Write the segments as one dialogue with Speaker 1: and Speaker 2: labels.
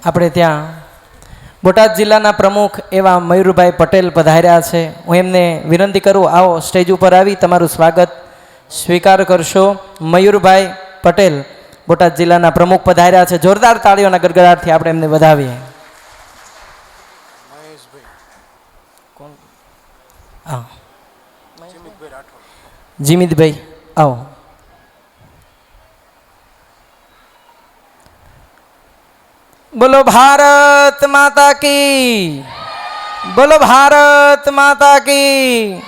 Speaker 1: આપણે ત્યાં બોટાદ જિલ્લાના પ્રમુખ એવા મયુરભાઈ પટેલ પધાર્યા છે. હું એમને વિનંતી કરું, આવો સ્ટેજ ઉપર આવી તમારું સ્વાગત સ્વીકાર કરશો. મયુરભાઈ પટેલ બોટાદ જિલ્લાના પ્રમુખ પધાર્યા છે. જોરદાર તાળીઓના ગડગડાટથી આપણે એમને વધાવીએ. જીમિતભાઈ આવો. બોલો ભારત માતા કી, બોલો ભારત માતા કી.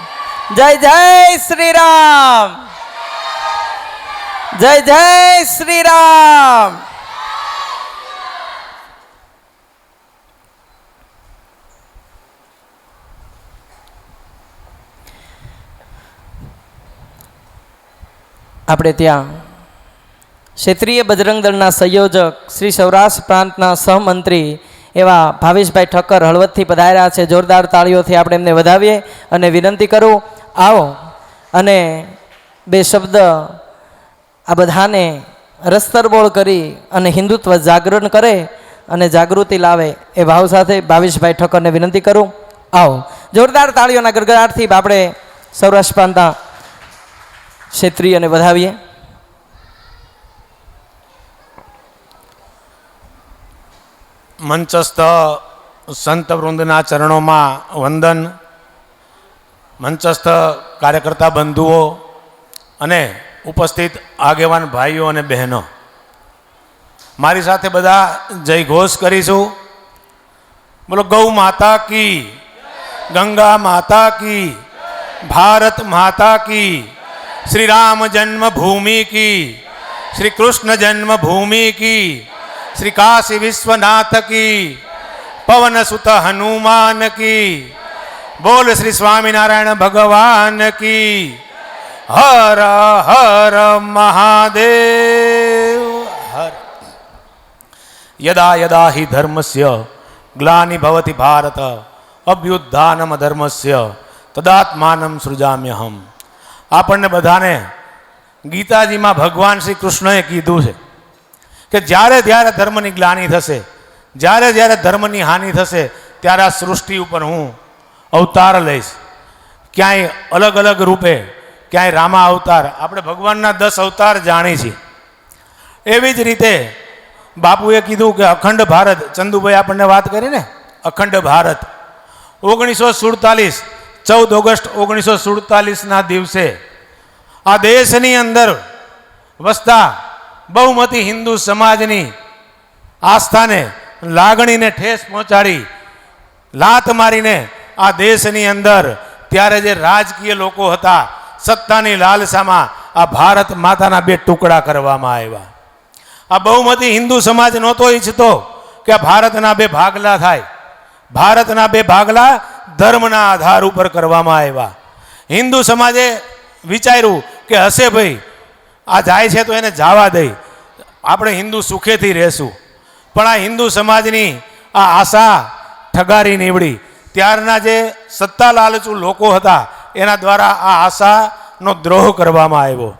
Speaker 1: જય જય શ્રી રામ, જય જય શ્રી રામ. આપણે ત્યાં ક્ષેત્રીય બજરંગ દળના સંયોજક શ્રી સૌરાષ્ટ્ર પ્રાંતના સહમંત્રી એવા ભાવેશભાઈ ઠક્કર હળવદથી પધાર્યા છે. જોરદાર તાળીઓથી આપણે એમને વધાવીએ અને વિનંતી કરું, આવો અને બે શબ્દ આ બધાને રસ્તરબોળ કરી અને હિન્દુત્વ જાગરણ કરે અને જાગૃતિ લાવે એ ભાવ સાથે ભાવેશભાઈ ઠક્કરને વિનંતી કરું, આવો. જોરદાર તાળીઓના ગડગડાટથી આપણે સૌરાષ્ટ્ર પ્રાંતના ક્ષેત્રીયને વધાવીએ.
Speaker 2: મંચસ્થ સંત વૃંદના ચરણોમાં વંદન. મંચસ્થ કાર્યકર્તા બંધુઓ અને ઉપસ્થિત આગેવાન ભાઈઓ અને બહેનો, મારી સાથે બધા જય ઘોષ કરીશું. બોલો ગૌ માતા કી, ગંગા માતા કી, ભારત માતા કી, શ્રી રામ જન્મભૂમિ કી, શ્રી કૃષ્ણ જન્મભूमि की, श्री काशी विश्वनाथ की, पवन सुत हनुमान की, बोल श्री स्वामीनारायण भगवान की, हर हर महादेव हर. यदा यदा हि धर्मस्य ग्लानि भवति भारत अभ्युत्थानम धर्मस्य तदात्मानं सृजाम्यहम्. આપણને બધાને ગીતાજીમાં ભગવાન શ્રી કૃષ્ણએ કીધું છે કે જ્યારે જ્યારે ધર્મની ગ્લાનિ થશે, જ્યારે જ્યારે ધર્મની હાનિ થશે, ત્યારે આ સૃષ્ટિ ઉપર હું અવતાર લઈશ. ક્યાંય અલગ અલગ રૂપે, ક્યાંય રામા અવતાર. આપણે ભગવાનના 10 અવતાર જાણી છીએ. એવી જ રીતે બાપુએ કીધું કે અખંડ ભારત, ચંદુભાઈ આપણને વાત કરી ને, અખંડ ભારત 1947 14 ઓગસ્ટ 1947ના દિવસે આ દેશની અંદર વસતા બહુમતી હિન્દુ સમાજની આસ્થાને, લાગણીને ઠેસ પહોંચાડી, લાત મારીને આ દેશની અંદર ત્યારે જે રાજકીય લોકો હતા, સત્તાની લાલસામાં આ ભારત માતાના 2 ટુકડા કરવામાં આવ્યા. આ બહુમતી હિન્દુ સમાજ નહોતો ઈચ્છતો કે આ ભારતના 2 ભાગલા થાય. ભારતના 2 ભાગલા ધર્મના આધાર ઉપર કરવામાં આવ્યા. હિન્દુ સમાજે વિચાર્યું કે હશે ભાઈ, આ જાય છે તો એને જવા દઈ, આપણે હિન્દુ સુખેથી રહેશું. પણ આ હિન્દુ સમાજની આ આશા ઠગારી નીવડી. ત્યારના જે સત્તા લાલચુ લોકો હતા એના દ્વારા આ આશાનો દ્રોહ કરવામાં આવ્યો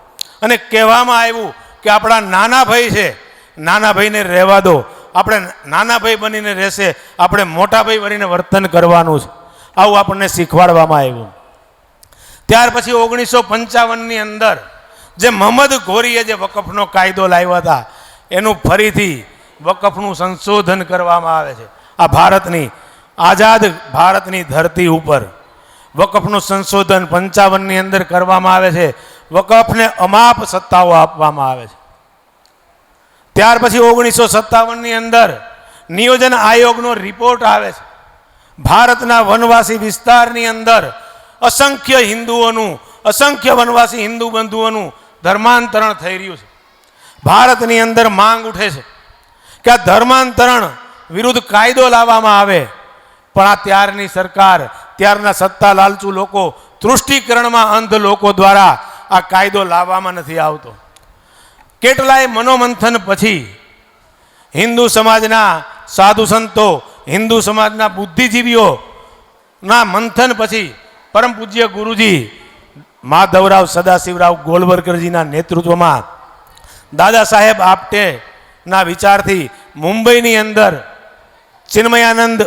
Speaker 2: અને કહેવામાં આવ્યું કે આપણા નાના ભાઈ છે, નાના ભાઈને રહેવા દો, આપણે નાના ભાઈ બનીને રહેશે, આપણે મોટા ભાઈ બનીને વર્તન કરવાનું છે. આવું આપણને શીખવાડવામાં આવ્યું. ત્યાર પછી 1955ની અંદર જે મહમ્મદ ઘોરીએ જે વકફનો કાયદો લાવ્યા હતા, એનું ફરીથી વકફનું સંશોધન કરવામાં આવે છે. આ ભારતની આઝાદ ભારતની ધરતી ઉપર વકફનું સંશોધન 55ની અંદર કરવામાં આવે છે. વકફને અમાપ સત્તાઓ આપવામાં આવે છે. ત્યાર પછી 1957ની અંદર નિયોજન આયોગનો રિપોર્ટ આવે છે. ભારતના વનવાસી વિસ્તારની અંદર અસંખ્ય હિન્દુઓનું, અસંખ્ય વનવાસી હિન્દુ બંધુઓનું ધર્માંતરણ થઈ રહ્યું છે. ભારતની અંદર માંગ ઉઠે છે કે આ ધર્માંતરણ વિરુદ્ધ કાયદો લાવવામાં આવે. પણ આ ત્યારની સરકાર, ત્યારના સત્તા લાલચુ લોકો, તૃષ્ટિકરણમાં અંધ લોકો દ્વારા આ કાયદો લાવવામાં નથી આવતો. કેટલાય મનોમંથન પછી હિન્દુ સમાજના સાધુ સંતો, હિન્દુ સમાજના બુદ્ધિજીવીઓના મંથન પછી પરમ પૂજ્ય ગુરુજી માધવરાવ સદાશિવરાવ ગોલવર્કરજીના નેતૃત્વમાં દાદા સાહેબ આપટેના વિચારથી મુંબઈની અંદર ચિન્મયાનંદ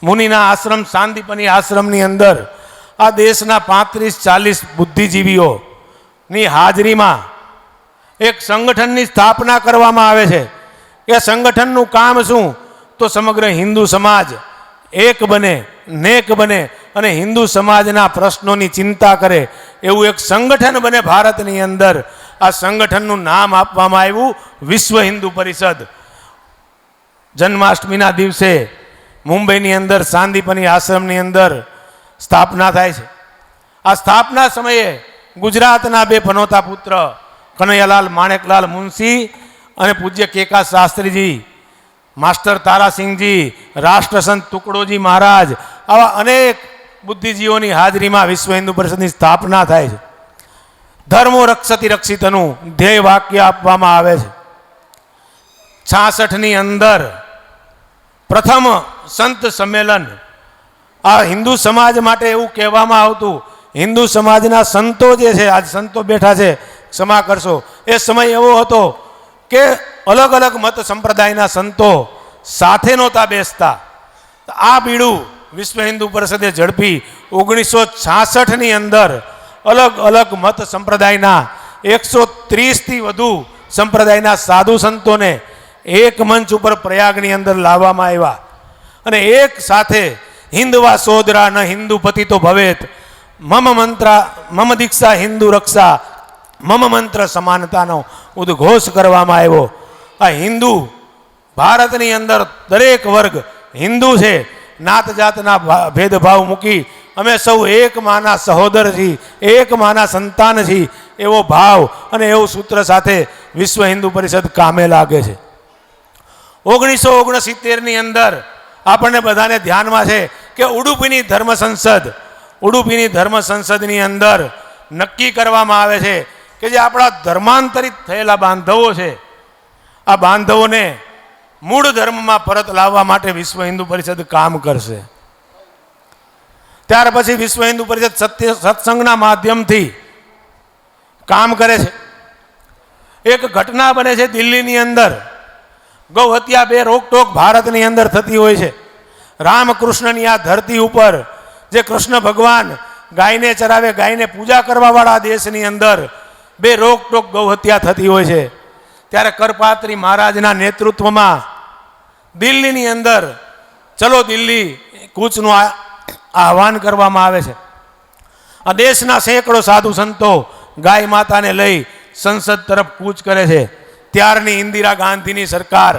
Speaker 2: મુનિના આશ્રમ શાંતિપની આશ્રમની અંદર આ દેશના 35-40 બુદ્ધિજીવીઓની હાજરીમાં એક સંગઠનની સ્થાપના કરવામાં આવે છે. એ સંગઠનનું કામ શું? તો સમગ્ર હિન્દુ સમાજ એક બને, નેક બને અને હિન્દુ સમાજના પ્રશ્નોની ચિંતા કરે એવું એક સંગઠન બને ભારતની અંદર. આ સંગઠનનું નામ આપવામાં આવ્યું વિશ્વ હિન્દુ પરિષદ. જન્માષ્ટમીના દિવસે મુંબઈની અંદર શાંતિપની આશ્રમની અંદર સ્થાપના થાય છે. આ સ્થાપના સમયે ગુજરાતના 2 પનોતા પુત્ર કનૈયાલાલ માણેકલાલ મુનશી અને પૂજ્ય કેકા શાસ્ત્રીજી, માસ્ટર તારાસિંહજી, રાષ્ટ્રસંત ટુકડોજી મહારાજ, આવા અનેક બુદ્ધિજીવીઓની હાજરીમાં વિશ્વ હિન્દુ પરિષદની સ્થાપના થાય છે. ધર્મો રક્ષતિ રક્ષિતનું ધ્યેય વાક્ય આપવામાં આવે છે. 66ની અંદર પ્રથમ સંત સંમેલન. આ હિન્દુ સમાજ માટે એવું કહેવામાં આવતું, હિન્દુ સમાજના સંતો જે છે, આજ સંતો બેઠા છે, ક્ષમા કરશો, એ સમય એવો હતો કે અલગ અલગ મત સંપ્રદાયના સંતો સાથે નહોતા બેસતા. આ બીડું વિશ્વ હિન્દુ પરિષદે ઝડપી 1966ની અંદર અલગ અલગ મત સંપ્રદાયના 130થી વધુ સંપ્રદાયના સાધુ સંતોને એક મંચ ઉપર પ્રયાગની અંદર લાવવામાં આવ્યા અને એક સાથે હિન્દવા સોદરા ન હિન્દુ પતિતો ભવેત, મમ દીક્ષા હિન્દુ રક્ષા, મમ મંત્ર સમાનતાનો ઉદ્ઘોષ કરવામાં આવ્યો. આ હિન્દુ ભારતની અંદર દરેક વર્ગ હિન્દુ છે. નાત જાતના ભેદભાવ મૂકી અમે સૌ એક માના સહોદર છીએ, એક માના સંતાન છીએ, એવો ભાવ અને એવું સૂત્ર સાથે વિશ્વ હિન્દુ પરિષદ કામે લાગે છે. 1969ની અંદર આપણને બધાને ધ્યાનમાં છે કે ઉડુપીની ધર્મ સંસદની અંદર નક્કી કરવામાં આવે છે કે જે આપણા ધર્માંતરિત થયેલા બાંધવો છે, આ બાંધવોને મૂળ ધર્મમાં પરત લાવવા માટે વિશ્વ હિન્દુ પરિષદ કામ કરશે. ત્યાર પછી વિશ્વ હિન્દુ પરિષદ સત્સંગના માધ્યમથી કામ કરે છે. એક ઘટના બને છે દિલ્હીની અંદર. ગૌ હત્યા 2 રોકટોક ભારતની અંદર થતી હોય છે. રામકૃષ્ણની આ ધરતી ઉપર જે કૃષ્ણ ભગવાન ગાયને ચરાવે, ગાયને પૂજા કરવાવાળા દેશની અંદર 2 રોકટોક ગૌ હત્યા થતી હોય છે. ત્યારે કરપાત્રી મહારાજના નેતૃત્વમાં દિલ્હીની અંદર ચલો દિલ્હી કૂચનું આહવાન કરવામાં આવે છે. આ દેશના સેંકડો સાધુ સંતો ગાય માતાને લઈ સંસદ તરફ કૂચ કરે છે. ત્યારની ઇન્દિરા ગાંધીની સરકાર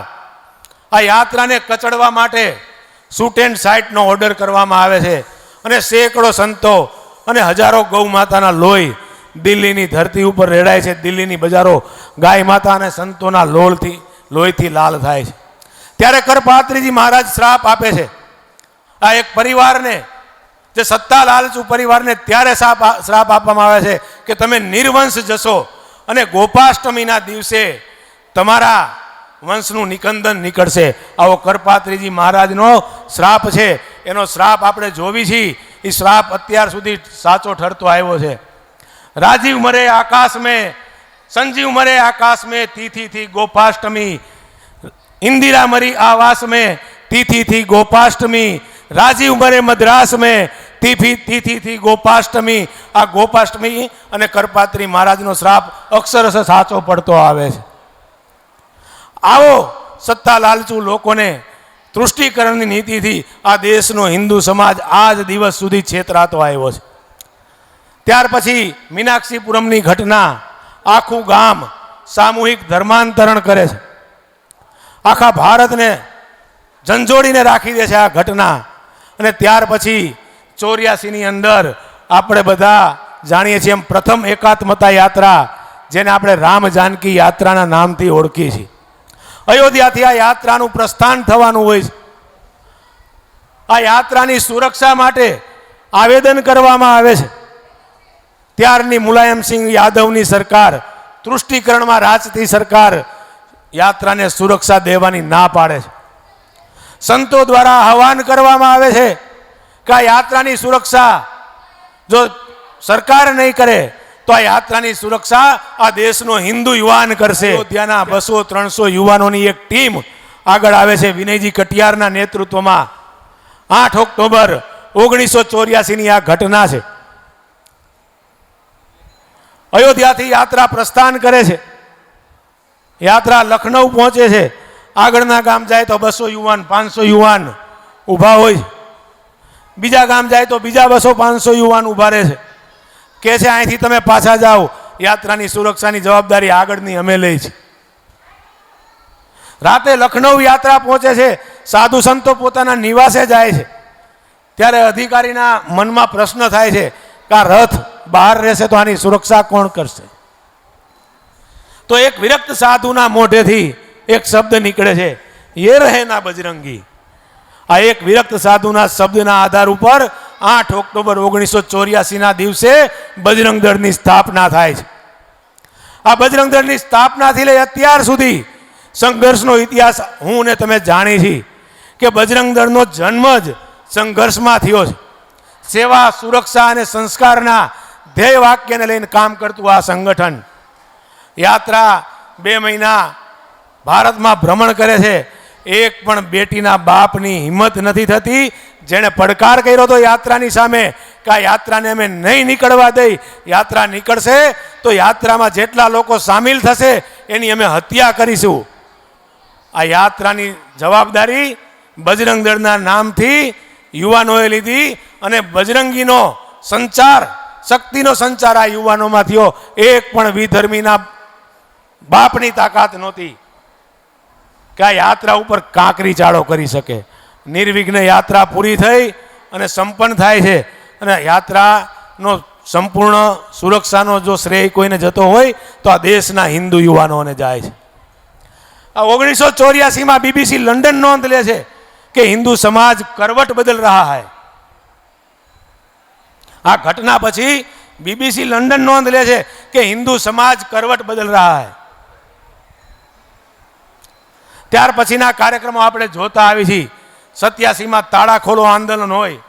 Speaker 2: આ યાત્રાને કચડવા માટે શૂટ એન્ડ સાઇટનો ઓર્ડર કરવામાં આવે છે અને સેંકડો સંતો અને હજારો ગૌ માતાના લોહી દિલ્હીની ધરતી ઉપર રેડાય છે. દિલ્હીની બજારો ગાય માતા અને સંતોના લોહીથી લાલ થાય છે. ત્યારે કરપાત્રીજી મહારાજ શ્રાપ આપે છે આ એક પરિવારને, જે સત્તા લાલચુ પરિવારને ત્યારે શ્રાપ આપવામાં આવે છે કે તમે નિર્વંશ જશો અને ગોપાષ્ટમીના દિવસે તમારા વંશનું નિકંદન નીકળશે. આવો કરપાત્રીજી મહારાજનો શ્રાપ છે. એનો શ્રાપ આપણે જોવી છીએ. એ શ્રાપ અત્યાર સુધી સાચો ઠરતો આવ્યો છે. राजीव मरे आकाश में, संजीव मरे आकाश में, तिथि थी गोपाष्टमी. इंदिरा मरी आवास में, तिथि थी गोपाष्टमी. राजीव मरे मद्रास में, तिथि थी गोपाष्टमी. आ गोपाष्टमी અને કરપાત્રી મહારાજનો શ્રાપ અક્ષરશ સાચો પડતો આવે છે. આવો સત્તા લાલચુ લોકોને તૃષ્ટિકરણની નીતિથી આ દેશનો હિન્દુ સમાજ આજ દિવસ સુધી છેતરાતો આવ્યો છે. ત્યાર પછી મીનાક્ષીપુરમની ઘટના, આખું ગામ સામૂહિક ધર્માંતરણ કરે છે. આખા ભારતને ઝંઝોડીને રાખી દે છે આ ઘટના. અને ત્યાર પછી 84ની અંદર આપણે બધા જાણીએ છીએ એમ પ્રથમ એકાત્મતા યાત્રા, જેને આપણે રામ જાનકી યાત્રાના નામથી ઓળખીએ છીએ. અયોધ્યાથી આ યાત્રાનું પ્રસ્થાન થવાનું હોય છે. આ યાત્રાની સુરક્ષા માટે આવેદન કરવામાં આવે છે. ત્યારની મુલાયમસિંહ યાદવની સરકાર, તૃષ્ટિકરણમાં રાજતી સરકાર યાત્રાને સુરક્ષા દેવાની ના પાડે છે. સંતો દ્વારા આહવાન કરવામાં આવે છે કે આ યાત્રાની સુરક્ષા જો સરકાર નહીં કરે તો આ યાત્રાની સુરક્ષા આ દેશનો હિન્દુ યુવાન કરશે. અયોધ્યાના 200-300 યુવાનોની એક ટીમ આગળ આવે છે વિનયજી કટિયારના નેતૃત્વમાં 8 ઓક્ટોબર 1984ની આ ઘટના છે. અયોધ્યાથી યાત્રા પ્રસ્થાન કરે છે. યાત્રા લખનઉ પહોંચે છે. આગળના ગામ જાય તો 200 યુવાન 500 યુવાન ઊભા હોય છે. બીજા ગામ જાય તો બીજા 200 500 યુવાન ઊભા રહે છે. કે છે અહીંથી તમે પાછા જાઓ, યાત્રાની સુરક્ષાની જવાબદારી આગળની અમે લઈ છે. રાતે લખનઉ યાત્રા પહોંચે છે. સાધુ સંતો પોતાના નિવાસે જાય છે. ત્યારે અધિકારીના મનમાં પ્રશ્ન થાય છે કે આ રથ બહાર રહેશે તો આની સુરક્ષા કોણ કરશે? તો એક વિરક્ત સાધુના મોઢેથી એક શબ્દ નીકળે છે, યે રહે ના બજરંગી. આ એક વિરક્ત સાધુના શબ્દના આધાર ઉપર 8 ઓક્ટોબર 1984ના દિવસે બજરંગ દળની સ્થાપના થાય છે. આ બજરંગ દળની સ્થાપનાથી લઈ અત્યાર સુધી સંઘર્ષનો ઇતિહાસ હું ને તમે જાણી છીએ કે બજરંગ દળનો જન્મ જ સંઘર્ષમાં થયો છે. સેવા, સુરક્ષા અને સંસ્કારના ધ્યેય વાક્યને લઈને કામ કરતું આ સંગઠન યાત્રા 2 મહિના ભારતમાં ભ્રમણ કરે છે. એક પણ બેટીના બાપની હિંમત નથી થતી જેણે પડકાર કર્યો હતો યાત્રાની સામે કે આ યાત્રાને અમે નહીં નીકળવા દઈ, યાત્રા નીકળશે તો યાત્રામાં જેટલા લોકો સામેલ થશે એની અમે હત્યા કરીશું. આ યાત્રાની જવાબદારી બજરંગ દળના નામથી યુવાનોએ લીધી અને બજરંગીનો સંચાર, શક્તિનો સંચાર આ યુવાનોમાં થયો. એક પણ વિધર્મીના બાપની તાકાત નહોતી કે આ યાત્રા ઉપર કાંકરી ચાળો કરી શકે. નિર્વિઘ્ન યાત્રા પૂરી થઈ અને સંપન્ન થાય છે. અને યાત્રાનો સંપૂર્ણ સુરક્ષાનો જો શ્રેય કોઈને જતો હોય તો આ દેશના હિન્દુ યુવાનોને જાય છે. આ 1984માં BBC લંડન નોંધ લે છે કે હિન્દુ સમાજ કરવટ બદલ રહા है. આ ઘટના પછી BBC લંડન નોંધ લે છે કે હિન્દુ સમાજ કરવટ બદલ રહા है. ત્યાર પછીના કાર્યક્રમો આપણે જોતા આવી છીએ. 87માં તાળા ખોલો આંદોલન હોય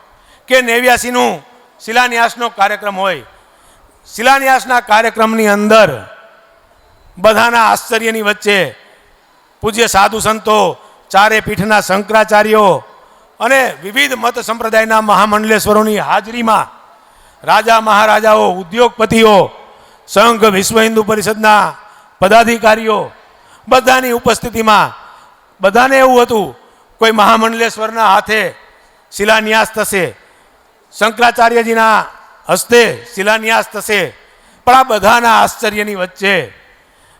Speaker 2: કે 89નું શિલાન્યાસનો કાર્યક્રમ હોય. શિલાન્યાસના કાર્યક્રમની અંદર બધાના આશ્ચર્યની વચ્ચે પૂજ્ય સાધુ સંતો, ચારે પીઠના શંકરાચાર્યો અને વિવિધ મત સંપ્રદાયના મહામંડલેશ્વરોની હાજરીમાં રાજા મહારાજાઓ, ઉદ્યોગપતિઓ, સંઘ, વિશ્વ હિન્દુ પરિષદના પદાધિકારીઓ બધાની ઉપસ્થિતિમાં બધાને એવું હતું કોઈ મહામંડલેશ્વરના હાથે શિલાન્યાસ થશે, શંકરાચાર્યજીના હસ્તે શિલાન્યાસ થશે. પણ આ બધાના આશ્ચર્યની વચ્ચે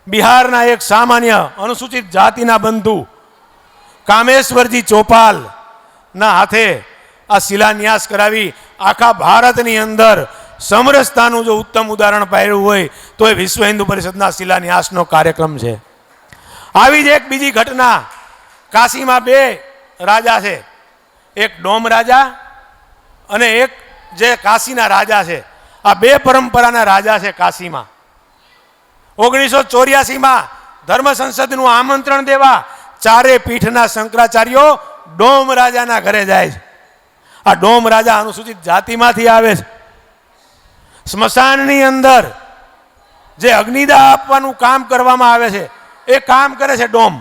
Speaker 2: બિહારના એક સામાન્ય અનુસૂચિત જાતિના બંધુ કામેશ્વરજી ચોપાલના હાથે આ શિલાન્યાસ કરાવી આખા ભારતની અંદર સમરસતાનું જો ઉત્તમ ઉદાહરણ પાડ્યું હોય તો એ વિશ્વ હિન્દુ પરિષદના શિલાન્યાસનો કાર્યક્રમ છે. આવી જ એક બીજી ઘટના, કાશીમાં 2 રાજા છે, એક ડોમ રાજા અને એક જે કાશીના રાજા છે. આ 2 પરંપરાના રાજા છે કાશીમાં. 1984માં ધર્મ સંસદનું આમંત્રણ દેવા ચારે પીઠના શંકરાચાર્યો ડોમ રાજાના ઘરે જાય છે. આ ડોમ રાજા અનુસૂચિત જાતિમાંથી આવે છે. સ્મશાનની અંદર જે અગ્નિદાહ આપવાનું કામ કરવામાં આવે છે એ કામ કરે છે ડોમ.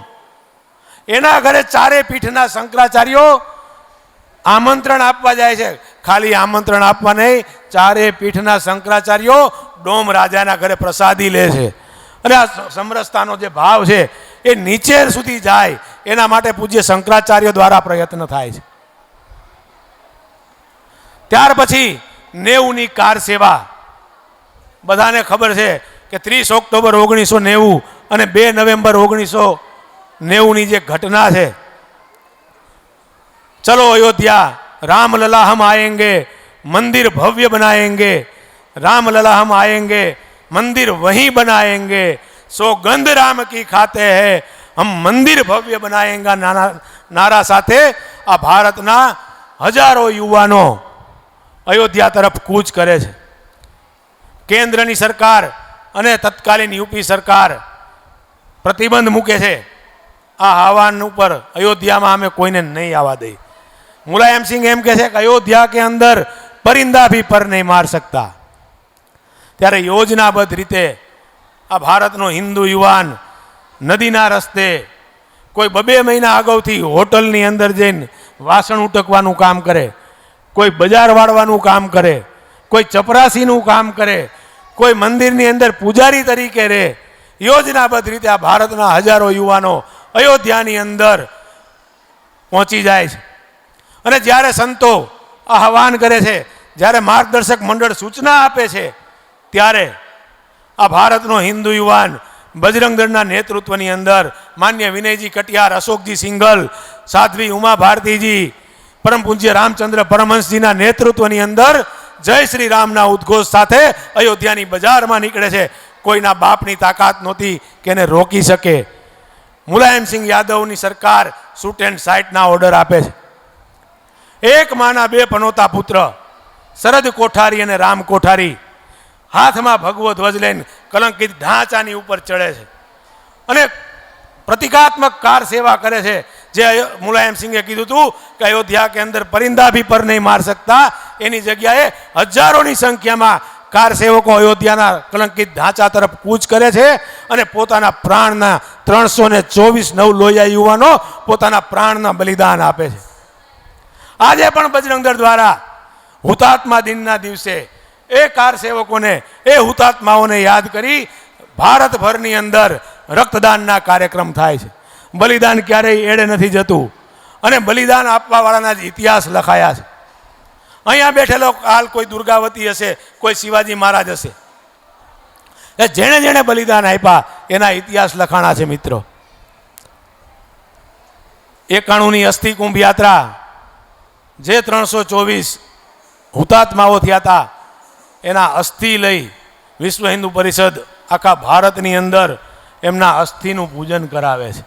Speaker 2: એના ઘરે ચારે પીઠના શંકરાચાર્યો આમંત્રણ આપવા જાય છે. ખાલી આમંત્રણ આપવા નહીં, ચારે પીઠના શંકરાચાર્યો ડોમ રાજાના ઘરે પ્રસાદી લે છે. અને આ સમરસતાનો જે ભાવ છે એ નીચે સુધી જાય એના માટે પૂજ્ય શંકરાચાર્ય દ્વારા પ્રયત્ન થાય છે. ત્યાર પછી 90ની કાર સેવા, બધાને ખબર છે કે 30 ઓક્ટોબર 1990 અને 2 નવેમ્બર 1990ની જે ઘટના છે. ચલો અયોધ્યા, रामलला हम आएंगे, मंदिर भव्य बनाएंगे, रामलला हम आएंगे, मंदिर वहीं बनाएंगे, सौगंध राम की खाते हैं, हम मंदिर भव्य बनाएंगे नारा साथे आ भारतना हजारों युवानो अयोध्या तरफ कूच करे छे. केन्द्रनी सरकार अने तत्कालीन यूपी सरकार प्रतिबंध मूके छे आ आह्वान पर अयोध्या में अमे कोईने नहीं आवा दई. मुलायम सिंह एम कहे कि अयोध्या के अंदर परिंदा भी पर नहीं मार सकता. त्यारे योजनाबद्ध रीते आ भारतनो हिंदू युवान नदीना रस्ते કોઈ 2 મહિના અગાઉથી હોટલની અંદર જઈને વાસણ ઉટકવાનું કામ કરે, કોઈ બજાર વાળવાનું કામ કરે, કોઈ ચપરાસીનું કામ કરે, કોઈ મંદિરની અંદર પૂજારી તરીકે રહે. યોજનાબદ્ધ રીતે આ ભારતના હજારો યુવાનો અયોધ્યાની અંદર પહોંચી જાય છે. અને જ્યારે સંતો આહવાન કરે છે, જ્યારે માર્ગદર્શક મંડળ સૂચના આપે છે, ત્યારે આ ભારતનો હિન્દુ યુવાન બજરંગ દળના નેતૃત્વની અંદર માન્ય વિનયજી કટિયાર, અશોકજી સિંઘલ, સાધ્વી ઉમા ભારતીજી, પરમ પૂજ્ય રામચંદ્ર પરમહંસજીના નેતૃત્વની અંદર જય શ્રી રામના ઉદ્ઘોષ સાથે અયોધ્યાની બજારમાં નીકળે છે. કોઈના બાપની તાકાત નહોતી કે એને રોકી શકે. મુલાયમસિંહ યાદવની સરકાર શૂટ એન્ડ સાઇટના ઓર્ડર આપે છે. એક માના 2 પનોતા પુત્ર શરદ કોઠારી અને રામ કોઠારી હાથમાં ભગવો ધ્વજ લઈને કલંકિત ઢાંચાની ઉપર ચડે છે અને પ્રતિકાત્મક કાર સેવા કરે છે. જે મુલાયમ સિંહે કીધું હતું કે અયોધ્યા કે અંદર પરિંदा भी पर नहीं मार सकता, એની જગ્યાએ હજારોની સંખ્યામાં કાર સેવકો અયોધ્યાના કલંકિત ઢાંચા તરફ કૂચ કરે છે અને પોતાના પ્રાણના 324 નવલોહિયા યુવાનો પોતાના પ્રાણના બલિદાન આપે છે. આજે પણ બજરંગ દળ દ્વારા હુતાત્મા દિનના દિવસે એ કાર સેવકોને, એ હુતાત્માઓને યાદ કરી ભારતભરની અંદર રક્તદાનના કાર્યક્રમ થાય છે. બલિદાન ક્યારેય એડે નથી જતું અને બલિદાન આપવાવાળાના જ ઇતિહાસ લખાયા છે. અહીંયા બેઠેલો કાલ કોઈ દુર્ગાવતી હશે, કોઈ શિવાજી મહારાજ હશે, એ જેણે જેણે બલિદાન આપ્યા એના ઇતિહાસ લખાણા છે. મિત્રો, 91ની અસ્થિ કુંભ યાત્રા, જે 324 હુતાત્માઓ થયા હતા, એના અસ્થિ લઈ વિશ્વ હિન્દુ પરિષદ આખા ભારતની અંદર એમના અસ્થિનું પૂજન કરાવે છે.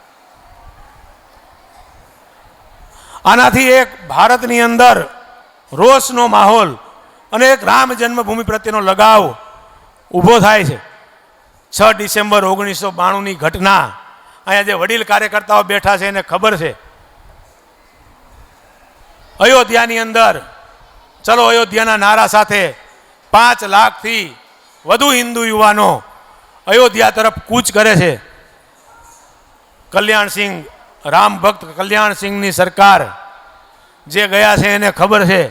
Speaker 2: આનાથી એક ભારતની અંદર રોષનો માહોલ અને એક રામ જન્મભૂમિ પ્રત્યેનો લગાવ ઊભો થાય છે. 6 ડિસેમ્બર 1992ની ઘટના, અહીંયા જે વડીલ કાર્યકર્તાઓ બેઠા છે એને ખબર છે. અયોધ્યાની અંદર ચલો અયોધ્યાના નારા સાથે 5 લાખથી વધુ હિન્દુ યુવાનો અયોધ્યા તરફ કૂચ કરે છે. કલ્યાણસિંહ, રામ ભક્ત કલ્યાણસિંહની સરકાર જે ગયા છે એને ખબર છે,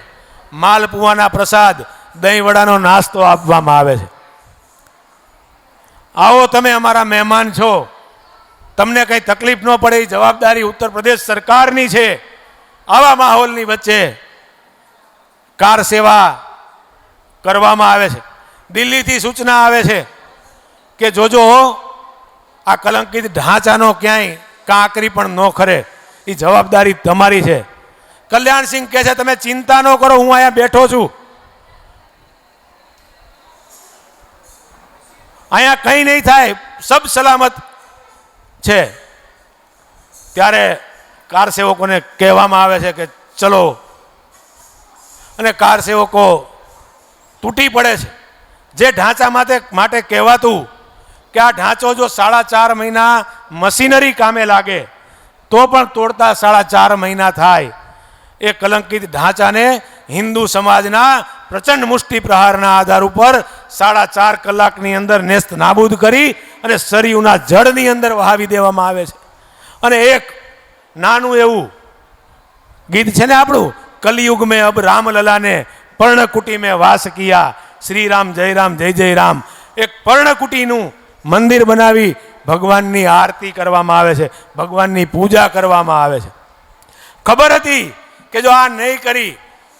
Speaker 2: માલપુઆના પ્રસાદ, દહીં વડાનો નાસ્તો આપવામાં આવે છે. આવો, તમે અમારા મહેમાન છો, તમને કંઈ તકલીફ ન પડે એ જવાબદારી ઉત્તર પ્રદેશ સરકારની છે. આવા માહોલની વચ્ચે કાર સેવા કરવામાં આવે છે. દિલ્હીથી સૂચના આવે છે કે જોજો આ કલંકિત ઢાંચાનો ક્યાંય કાંકરી પણ ન ખરે, એ જવાબદારી તમારી છે. કલ્યાણસિંહ કહે છે તમે ચિંતા ન કરો, હું અહીંયા બેઠો છું, અહીંયા કંઈ નહીં થાય, સબ સલામત છે. ત્યારે કાર સેવકોને કહેવામાં આવે છે કે ચલો, અને કાર સેવકો તૂટી પડે છે. જે ઢાંચા માટે કહેવાતું કે આ ઢાંચો જો 4.5 મહિના મશીનરી કામે લાગે તો પણ તોડતા 4.5 મહિના થાય. એ કલંકિત ઢાંચાને હિન્દુ સમાજના પ્રચંડ મુષ્ટિ પ્રહારના આધાર ઉપર 4.5 કલાકની અંદર નેસ્ત નાબૂદ કરી અને સરયુના જળની અંદર વહાવી દેવામાં આવે છે. અને એક નાનું એવું ગીત છે ને આપણું, કલયુગ મેં અબ રામલલા ને પર્ણકુટી મેં વાસ કિયા, શ્રી રામ જય જય રામ. એક પર્ણકુટીનું મંદિર બનાવી ભગવાનની આરતી કરવામાં આવે છે, ભગવાનની પૂજા કરવામાં આવે છે. ખબર હતી કે જો આ નહીં કરી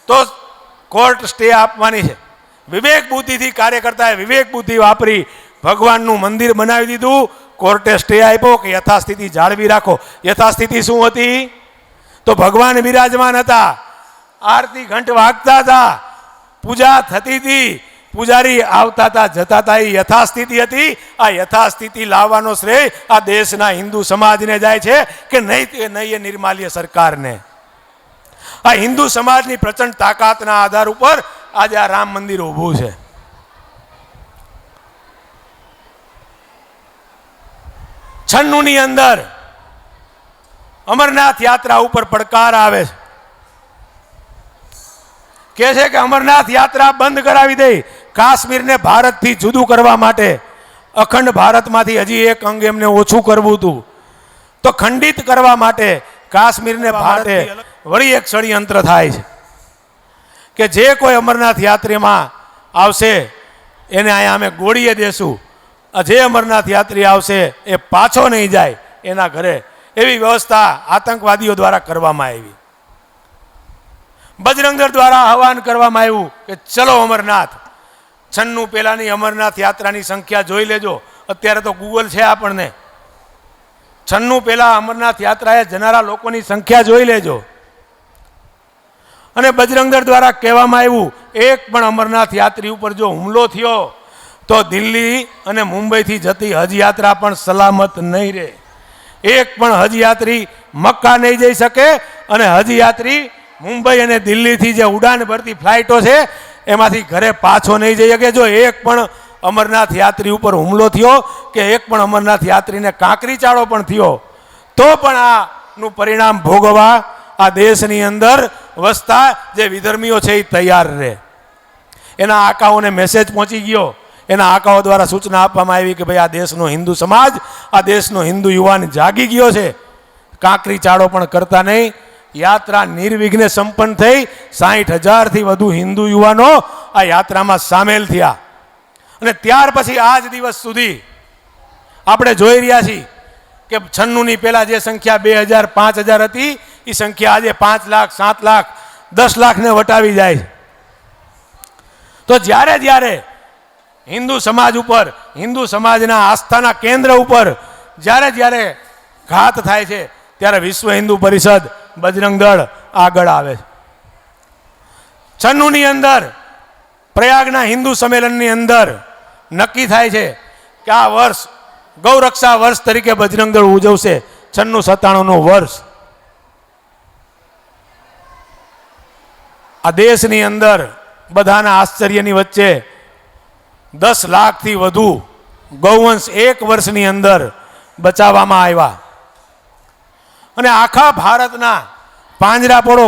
Speaker 2: તો કોર્ટ સ્ટે આપવાની છે. વિવેક બુદ્ધિથી કાર્યકર્તાએ વિવેક બુદ્ધિ વાપરી ભગવાનનું મંદિર બનાવી દીધું. કોર્ટે સ્ટે આપ્યો કે યથાસ્થિતિ જાળવી રાખો. યથાસ્થિતિ શું હતી? તો ભગવાન બિરાજમાન હતા, આરતી ઘંટ વાગતા હતા, પૂજા થતી હતી, પૂજારી આવતા હતા જતા હતા, એ યથાસ્થિતિ હતી. આ યથાસ્થિતિ લાવવાનો શ્રેય આ દેશના હિન્દુ સમાજને જાય છે કે નહીં એ નિર્માલ્ય સરકારને. આ હિન્દુ સમાજની પ્રચંડ તાકાતના આધાર ઉપર આજે આ રામ મંદિર ઊભું છે. 96ની અંદર અમરનાથ યાત્રા ઉપર પડકાર આવે છે, કહે છે કે અમરનાથ યાત્રા બંધ કરાવી દે, કાશ્મીરને ભારતથી જુદું કરવા માટે, અખંડ ભારતમાંથી હજી એક અંગ એમને ઓછું કરવું હતું. તો ખંડિત કરવા માટે કાશ્મીરને ભારતે વળી એક ષડયંત્ર થાય છે કે જે કોઈ અમરનાથ યાત્રીમાં આવશે એને અહીંયા અમે ગોળીએ દેશું, જે અમરનાથ યાત્રી આવશે એ પાછો નહીં જાય એના ઘરે, એવી વ્યવસ્થા આતંકવાદીઓ દ્વારા કરવામાં આવી. બજરંગ દળ દ્વારા આહવાન કરવામાં આવ્યું કે ચલો અમરનાથ. 96 પહેલાની અમરનાથ યાત્રાની સંખ્યા જોઈ લેજો. અત્યારે તો ગૂગલ છે આપણને. 96 પહેલા અમરનાથ યાત્રાએ જનારા લોકોની સંખ્યા જોઈ લેજો. અને બજરંગ દળ દ્વારા કહેવામાં આવ્યું એક પણ અમરનાથ યાત્રી ઉપર જો હુમલો થયો તો દિલ્હી અને મુંબઈથી જતી હજ યાત્રા પણ સલામત નહીં રહે. એક પણ હજ યાત્રી મક્કા નહીં જઈ શકે અને હજ યાત્રી મુંબઈ અને દિલ્હીથી જે ઉડાન ભરતી ફ્લાઇટો છે એમાંથી ઘરે પાછો નહીં જઈ શકે. જો એક પણ અમરનાથ યાત્રી ઉપર હુમલો થયો કે એક પણ અમરનાથ યાત્રીને કાંકરી ચાળો પણ થયો તો પણ આનું પરિણામ ભોગવવા આ દેશની અંદર વસતા જે વિધર્મીઓ છે એ તૈયાર રહે. એના આકાઓને મેસેજ પહોંચી ગયો. એના આકાઓ દ્વારા સૂચના આપવામાં આવી કે ભાઈ આ દેશનો હિન્દુ સમાજ, આ દેશનો હિન્દુ યુવાન જાગી ગયો છે, કાંકરી ચાળો પણ કરતા નહીં. યાત્રા નિર્વિઘ્ને સંપન્ન થઈ. 60,000થી વધુ હિન્દુ યુવાનો આ યાત્રામાં સામેલ થયા. અને ત્યાર પછી આજ દિવસ સુધી આપણે જોઈ રહ્યા છીએ કે 96ની પહેલા જે સંખ્યા 2,000 5,000 હતી એ સંખ્યા આજે 5 લાખ 7 લાખ 10 લાખને વટાવી જાય છે. તો જ્યારે જ્યારે હિન્દુ સમાજ ઉપર, હિન્દુ સમાજના આસ્થાના કેન્દ્ર ઉપર જ્યારે જ્યારે ઘાત થાય છે ત્યારે વિશ્વ હિન્દુ પરિષદ, બજરંગ દળ આગળ આવે છે. 96ની અંદર પ્રયાગના હિન્દુ સંમેલનની અંદર નક્કી થાય છે કે આ વર્ષ ગૌરક્ષા વર્ષ તરીકે બજરંગ દળ ઉજવશે. 96-97નું વર્ષ. આ દેશની અંદર બધાના આશ્ચર્યની વચ્ચે 10 લાખથી વધુ ગૌવંશ એક વર્ષની અંદર બચાવવામાં આવ્યા. અને આખા ભારતના પાંજરાપોળો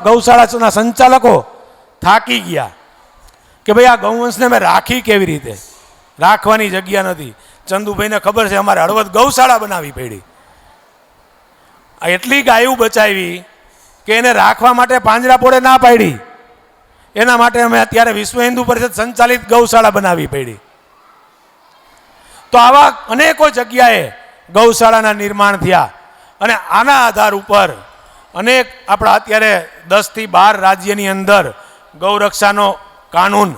Speaker 2: ગૌશાળાના સંચાલકો થાકી ગયા કે ભાઈ આ ગૌવંશને મેં રાખી કેવી રીતે, રાખવાની જગ્યા નથી. ચંદુભાઈને ખબર છે અમારે હળવદ ગૌશાળા બનાવી પડી. એટલી ગાયું બચાવી કે એને રાખવા માટે પાંજરાપોળે ના પાડી. એના માટે અમે અત્યારે વિશ્વ હિન્દુ પરિષદ સંચાલિત ગૌશાળા બનાવી પડી. તો આવા અનેકો જગ્યાએ ગૌશાળાના નિર્માણ થયા. અને આના આધાર ઉપર અનેક આપણા અત્યારે 10થી 12 રાજ્યની અંદર ગૌરક્ષાનો કાનૂન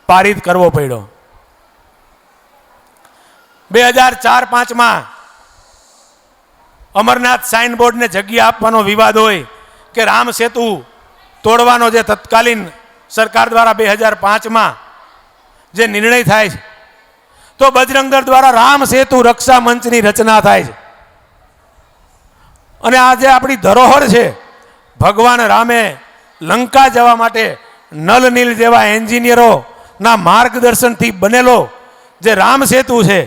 Speaker 2: પારિત કરવો પડ્યો. 2004-5માં અમરનાથ સાઇન બોર્ડને જગ્યા આપવાનો વિવાદ હોય કે રામ સેતુ તોડવાનો જે તત્કાલીન સરકાર દ્વારા 2005માં જે નિર્ણય થાય છે તો બજરંગ દળ દ્વારા રામ સેતુ રક્ષા મંચની રચના થાય છે. અને આ જે આપણી ધરોહર છે, ભગવાન રામે લંકા જવા માટે નલ નીલ જેવા એન્જિનિયરોના માર્ગદર્શનથી બનેલો જે રામ સેતુ છે,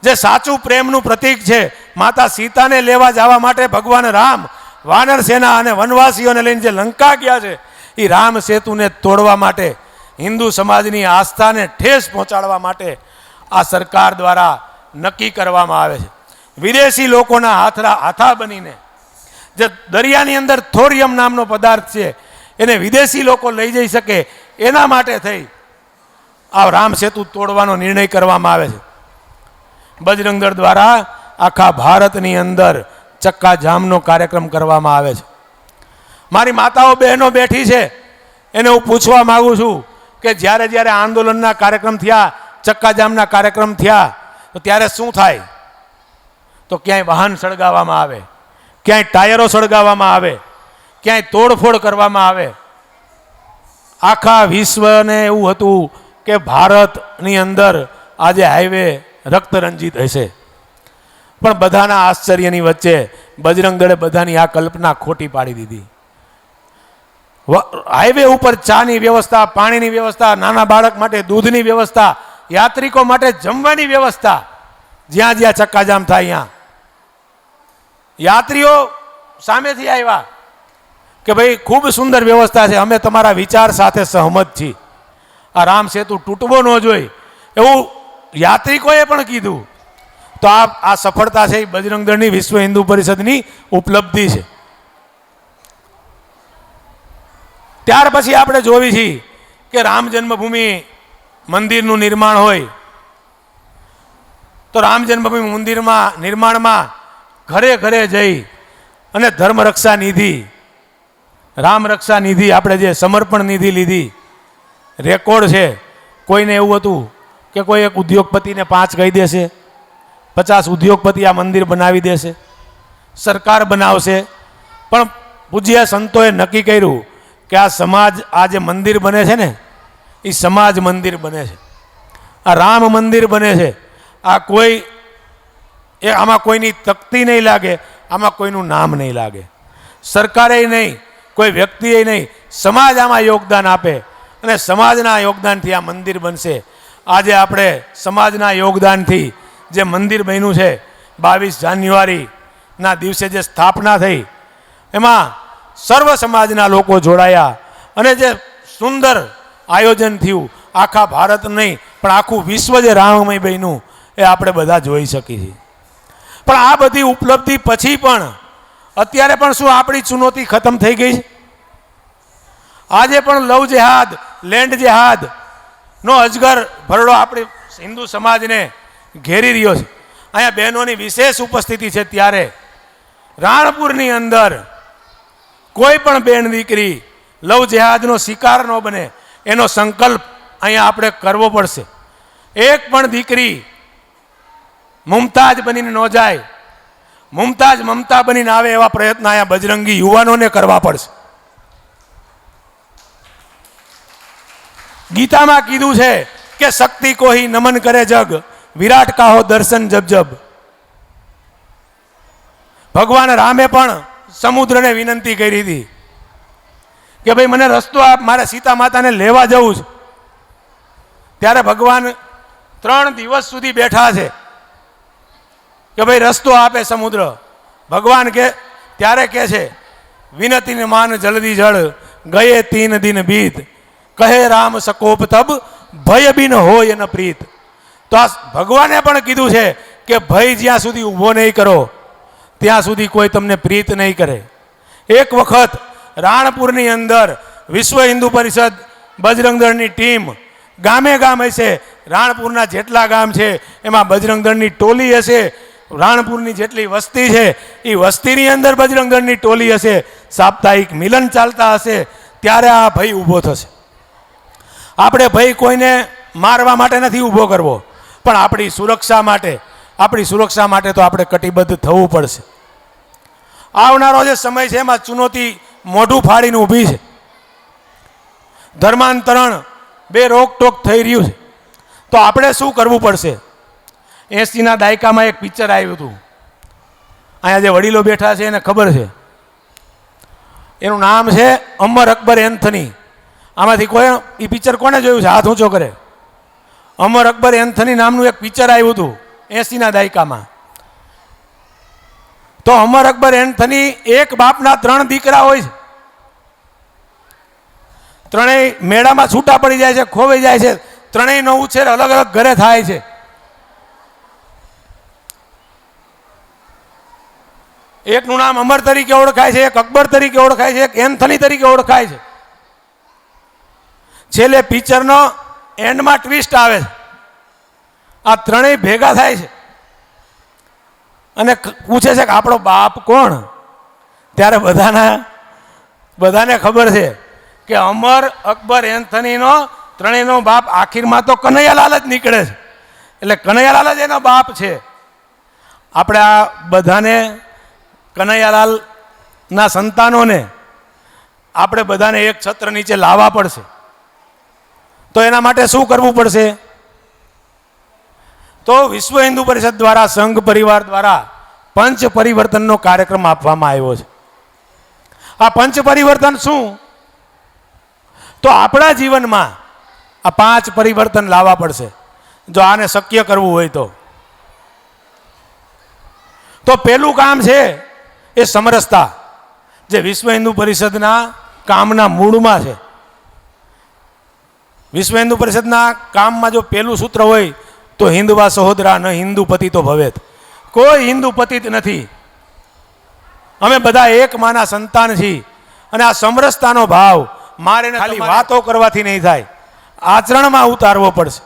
Speaker 2: જે સાચું પ્રેમનું પ્રતીક છે. માતા સીતાને લેવા જવા માટે ભગવાન રામ વાનર સેના અને વનવાસીઓને લઈને જે લંકા ગયા છે એ રામ સેતુને તોડવા માટે, હિન્દુ સમાજની આસ્થાને ઠેસ પહોંચાડવા માટે આ સરકાર દ્વારા નક્કી કરવામાં આવે છે. વિદેશી લોકોના હાથા બનીને જે દરિયાની અંદર થોરિયમ નામનો પદાર્થ છે એને વિદેશી લોકો લઈ જઈ શકે એના માટે થઈ આ રામ સેતુ તોડવાનો નિર્ણય કરવામાં આવે છે. બજરંગ દળ દ્વારા આખા ભારતની અંદર ચક્કાજામનો કાર્યક્રમ કરવામાં આવે છે. મારી માતાઓ બહેનો બેઠી છે એને હું પૂછવા માગું છું કે જ્યારે જ્યારે આંદોલનના કાર્યક્રમ થયા, ચક્કાજામના કાર્યક્રમ થયા તો ત્યારે શું થાય? તો ક્યાંય વાહન સળગાવવામાં આવે, ક્યાંય ટાયરો સળગાવવામાં આવે, ક્યાંય તોડફોડ કરવામાં આવે. આખા વિશ્વને એવું હતું કે ભારતની અંદર આજે હાઈવે રક્તરંજિત હશે. પણ બધાના આશ્ચર્યની વચ્ચે બજરંગ દળે બધાની આ કલ્પના ખોટી પાડી દીધી. હાઈવે ઉપર ચાની વ્યવસ્થા, પાણીની વ્યવસ્થા, નાના બાળક માટે દૂધની વ્યવસ્થા, યાત્રિકો માટે જમવાની વ્યવસ્થા, જ્યાં જ્યાં ચક્કાજામ થાય ત્યાં યાત્રીઓ સામેથી આવ્યા કે ભાઈ ખૂબ સુંદર વ્યવસ્થા છે, અમે તમારા વિચાર સાથે સહમત છીએ, આ રામ સેતુ તૂટવો ન જોઈએ એવું યાત્રિકોએ પણ કીધું. તો આ સફળતા છે એ બજરંગ દળની વિશ્વ હિન્દુ પરિષદની ઉપલબ્ધિ છે. ત્યાર પછી આપણે જોવી છીએ કે રામ જન્મભૂમિ મંદિરનું નિર્માણ હોય તો રામ જન્મભૂમિ મંદિરમાં નિર્માણમાં ઘરે ઘરે જઈ અને ધર્મ રક્ષા નિધિ, રામ રક્ષા નિધિ, આપણે જે સમર્પણ નિધિ લીધી, રેકોર્ડ છે. કોઈને એવું હતું કે કોઈ એક ઉદ્યોગપતિને 5 કહી દેશે, 50 ઉદ્યોગપતિ આ મંદિર બનાવી દેશે, સરકાર બનાવશે, પણ પૂજ્ય સંતોએ નક્કી કર્યું કે આ સમાજ, આ જે મંદિર બને છે ને એ સમાજ મંદિર બને છે, આ રામ મંદિર બને છે. આ કોઈ આમાં કોઈની તકતી નહીં લાગે, આમાં કોઈનું નામ નહીં લાગે, સરકારે નહીં, કોઈ વ્યક્તિએ નહીં, સમાજ આમાં યોગદાન આપે અને સમાજના યોગદાનથી આ મંદિર બનશે. આજે આપણે સમાજના યોગદાનથી જે મંદિર બન્યું છે, 22 જાન્યુઆરીના દિવસે જે સ્થાપના થઈ, એમાં સર્વ સમાજના લોકો જોડાયા અને જે સુંદર આયોજન થયું, આખા ભારત નહીં પણ આખું વિશ્વ જે રામમય બન્યું એ આપણે બધા જોઈ શકીએ છીએ. પણ આ બધી ઉપલબ્ધિ પછી પણ અત્યારે પણ શું આપણી ચુનૌતી ખતમ થઈ ગઈ છે? આજે પણ લવ જેહાદ, લેન્ડ જેહાદ નો અજગર ભરડો આપણી હિન્દુ સમાજને ઘેરી રહ્યો છે. અહીંયા બહેનોની વિશેષ ઉપસ્થિતિ છે. ત્યારે રાણપુરની અંદર કોઈ પણ બેન દીકરી લવ જેહાદનો શિકાર ન બને એનો સંકલ્પ અહીંયા આપણે કરવો પડશે. એક પણ દીકરી મુમતાજ બનીને ન જાય, મુમતાજ મમતા બનીને આવે એવા પ્રયત્ન અહીંયા બજરંગી યુવાનોને કરવા પડશે. ગીતામાં કીધું છે કે શક્તિ કોઈ નમન કરે જગ, વિરાટ કાહો દર્શન જબ જબ. ભગવાન રામે પણ સમુદ્રને વિનંતી કરી હતી કે ભાઈ મને રસ્તો આપ, મારે સીતા માતાને લેવા જવું છે. ત્યારે ભગવાન 3 દિવસ સુધી બેઠા છે કે ભાઈ રસ્તો આપે સમુદ્ર. ભગવાન કે ત્યારે કહે છે વિનતીને માન જલ્દી જળ, ગયે 3 દિન બીત, કહે રામ સકોપ તબ ભય બિન હોય ન પ્રીત. તો આ ભગવાને પણ કીધું છે કે ભય જ્યાં સુધી ઊભો નહીં કરો ત્યાં સુધી કોઈ તમને પ્રીત નહીં કરે. એક વખત રાણપુરની અંદર વિશ્વ હિન્દુ પરિષદ બજરંગ દળની ટીમ ગામે ગામ હશે, રાણપુરના જેટલા ગામ છે એમાં બજરંગ દળની ટોલી હશે, રાણપુરની જેટલી વસ્તી છે એ વસ્તીની અંદર બજરંગ દળની ટોલી હશે, સાપ્તાહિક મિલન ચાલતા હશે. ત્યારે આ ભય ઊભો થશે. આપણે ભય કોઈને મારવા માટે નથી ઊભો કરવો, પણ આપણી સુરક્ષા માટે તો આપણે કટિબદ્ધ થવું પડશે. આવનારો જે સમય છે એમાં ચુનૌતી મોઢું ફાડીને ઊભી છે. ધર્માંતરણ, બે રોકટોક થઈ રહ્યું છે. તો આપણે શું કરવું પડશે? 80ના દાયકામાં એક પિક્ચર આવ્યું હતું, અહીંયા જે વડીલો બેઠા છે એને ખબર છે, એનું નામ છે અમર અકબર એન્થની. આમાંથી કોઈ એ પિક્ચર કોને જોયું છે? હાથ ઊંચો કરે. અમર અકબર એન્થની નામનું એક પિક્ચર આવ્યું હતું 80ના દાયકામાં. તો અમર અકબર એન્થની એક બાપના 3 દીકરા હોય છે. ત્રણેય મેળામાં છૂટા પડી જાય છે, ખોવાઈ જાય છે. ત્રણેયનો ઉછેર અલગ અલગ ઘરે થાય છે. એકનું નામ અમર તરીકે ઓળખાય છે, એક અકબર તરીકે ઓળખાય છે, એક એન્થની તરીકે ઓળખાય છે. છેલ્લે પિક્ચરનો એન્ડમાં ટ્વિસ્ટ આવે છે. આ ત્રણેય ભેગા થાય છે અને પૂછે છે કે આપણો બાપ કોણ? ત્યારે બધાને ખબર છે કે અમર અકબર એન્થનીનો ત્રણેયનો બાપ આખીરમાં તો કનૈયાલાલ જ નીકળે છે. એટલે કનૈયાલાલ જ એનો બાપ છે. આપણે આ બધાને કનૈયાલાલના સંતાનોને આપણે બધાને એક છત્ર નીચે લાવવા પડશે. તો એના માટે શું કરવું પડશે? તો વિશ્વ હિન્દુ પરિષદ દ્વારા, સંઘ પરિવાર દ્વારા પંચ પરિવર્તનનો કાર્યક્રમ આપવામાં આવ્યો છે. આ પંચ પરિવર્તન શું? તો આપણા જીવનમાં આ 5 પરિવર્તન લાવવા પડશે જો આને શક્ય કરવું હોય તો પહેલું કામ છે એ સમરસતા, જે વિશ્વ હિન્દુ પરિષદના કામના મૂળમાં છે. વિશ્વ હિન્દુ પરિષદના કામમાં જો પહેલું સૂત્ર હોય તો હિન્દવા સહોદરા ન હિન્દુ પતિ તો ભવેત. કોઈ હિન્દુ પતિત નથી. અમે બધા એક માના સંતાન છીએ. અને આ સમરસતાનો ભાવ મારે ખાલી વાતો કરવાથી નહીં થાય, આચરણમાં ઉતારવો પડશે.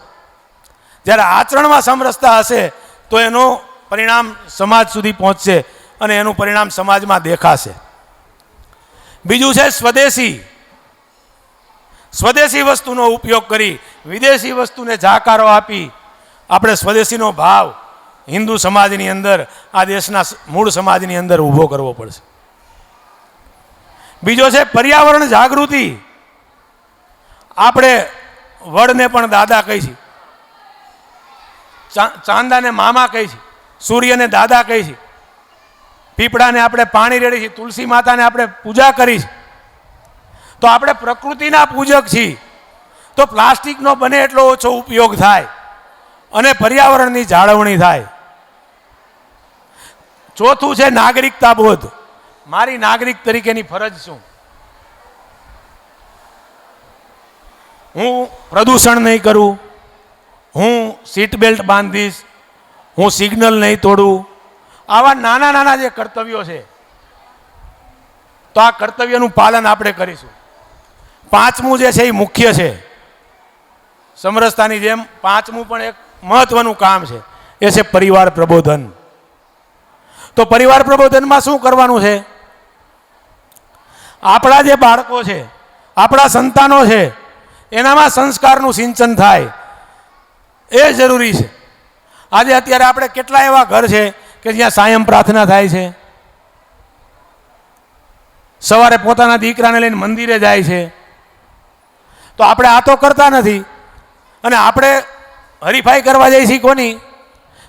Speaker 2: જ્યારે આચરણમાં સમરસતા હશે તો એનું પરિણામ સમાજ સુધી પહોંચશે અને એનું પરિણામ સમાજમાં દેખાશે. બીજું છે સ્વદેશી. સ્વદેશી વસ્તુનો ઉપયોગ કરી વિદેશી વસ્તુને જાકારો આપી આપણે સ્વદેશીનો ભાવ હિન્દુ સમાજની અંદર, આ દેશના મૂળ સમાજની અંદર ઊભો કરવો પડશે. બીજો છે પર્યાવરણ જાગૃતિ. આપણે વડને પણ દાદા કહી છે, ચાંદાને મામા કહી છે, સૂર્યને દાદા કહી છે, પીપળાને આપણે પાણી રેડી છીએ, તુલસી માતાને આપણે પૂજા કરી છે. તો આપણે પ્રકૃતિના પૂજક છીએ. તો પ્લાસ્ટિકનો બને એટલો ઓછો ઉપયોગ થાય અને પર્યાવરણની જાળવણી થાય. ચોથું છે નાગરિકતા બોધ. મારી નાગરિક તરીકેની ફરજ શું? હું પ્રદૂષણ નહીં કરું, હું સીટ બેલ્ટ બાંધીશ, હું સિગ્નલ નહીં તોડું. આવા નાના નાના જે કર્તવ્યો છે તો આ કર્તવ્યનું પાલન આપણે કરીશું. પાંચમું જે છે એ મુખ્ય છે. સમરસતાની જેમ પાંચમું પણ એક મહત્વનું કામ છે, એ છે પરિવાર પ્રબોધન. તો પરિવાર પ્રબોધનમાં શું કરવાનું છે? આપણા જે બાળકો છે, આપણા સંતાનો છે, એનામાં સંસ્કારનું સિંચન થાય એ જરૂરી છે. આજે અત્યારે આપણે કેટલા એવા ઘર છે કે જ્યાં સાયં પ્રાર્થના થાય છે, સવારે પોતાના દીકરાને લઈને મંદિરે જાય છે. તો આપણે આ તો કરતા નથી અને આપણે હરીફાઈ કરવા જઈએ છીએ કોની?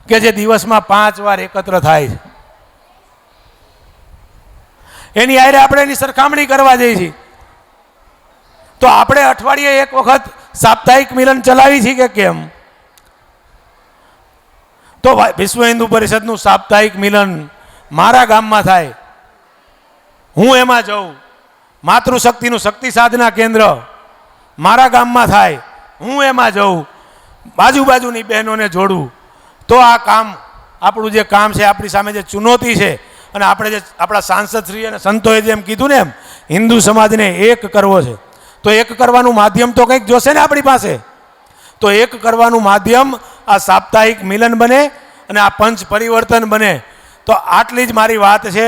Speaker 2: કે જે દિવસમાં 5 વાર એકત્ર થાય છે એની આરે આપણે એની સરખામણી કરવા જઈએ છીએ. તો આપણે અઠવાડિયે એક વખત સાપ્તાહિક મિલન ચલાવી છીએ કે કેમ? તો વિશ્વ હિન્દુ પરિષદનું સાપ્તાહિક મિલન મારા ગામમાં થાય, હું એમાં જાઉં. માતૃશક્તિનું શક્તિ સાધના કેન્દ્ર મારા ગામમાં થાય, હું એમાં જાઉં. બાજુબાજુની બહેનોને જોડું. તો આ કામ, આપણું જે કામ છે, આપણી સામે જે ચુનૌતી છે, અને આપણે જે આપણા સાંસદશ્રી અને સંતોએ જેમ કીધું ને, એમ હિન્દુ સમાજને એક કરવો છે. તો એક કરવાનું માધ્યમ તો કંઈક જોશે ને આપણી પાસે. તો એક કરવાનું માધ્યમ આ સાપ્તાહિક મિલન બને અને આ પંચ પરિવર્તન બને. તો આટલી જ મારી વાત છે.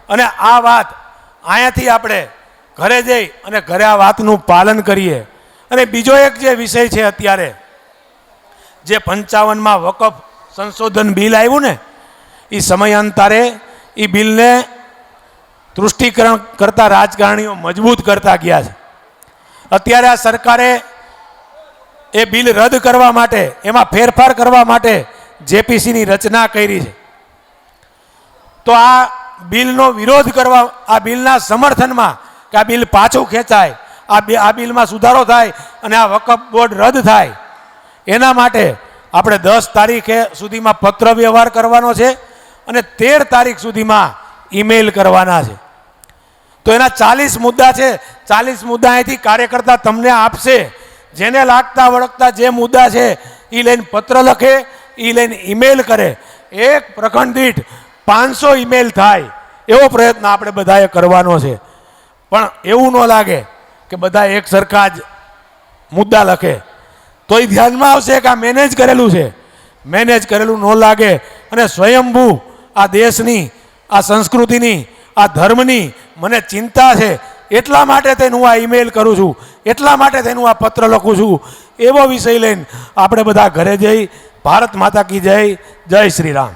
Speaker 2: અને આ વાત અહીંયાથી આપણે ઘરે જઈ અને ઘરે આ વાતનું પાલન કરીએ. અને બીજો એક જે વિષય છે, અત્યારે જે 55માં વકફ સંશોધન બિલ આવ્યું ને, એ સમયાંતરે એ બિલને તૃષ્ટિકરણ કરતા રાજકારણીઓ મજબૂત કરતા ગયા છે. અત્યારે આ સરકારે એ બિલ રદ કરવા માટે, એમાં ફેરફાર કરવા માટે જેપીસીની રચના કરી છે. તો આ બિલનો વિરોધ કરવા, આ બિલના સમર્થનમાં કે આ બિલ પાછું ખેંચાય, આ બિલમાં સુધારો થાય અને આ વકફ બોર્ડ રદ થાય, એના માટે આપણે 10 તારીખે સુધીમાં પત્ર વ્યવહાર કરવાનો છે અને 13 તારીખ સુધીમાં ઈમેલ કરવાના છે. તો એના 40 મુદ્દા છે. 40 મુદ્દા અહીંથી કાર્યકર્તા તમને આપશે. જેને લાગતા વળગતા જે મુદ્દા છે એ લઈને પત્ર લખે, એ લઈને ઈમેલ કરે. એક પ્રખંડ દીઠ 500 ઈમેલ થાય એવો પ્રયત્ન આપણે બધાએ કરવાનો છે. પણ એવું ન લાગે કે બધા એક સરખા જ મુદ્દા લખે, તો એ ધ્યાનમાં આવશે કે આ મેનેજ કરેલું છે. મેનેજ કરેલું ન લાગે અને સ્વયંભૂ આ દેશની, આ સંસ્કૃતિની, આ ધર્મની મને ચિંતા છે, એટલા માટે થઈને હું આ ઈમેલ કરું છું, એટલા માટે થઈને હું આ પત્ર લખું છું. એવો વિષય લઈને આપણે બધા ઘરે જઈ ભારત માતા કી જય, જય શ્રી રામ.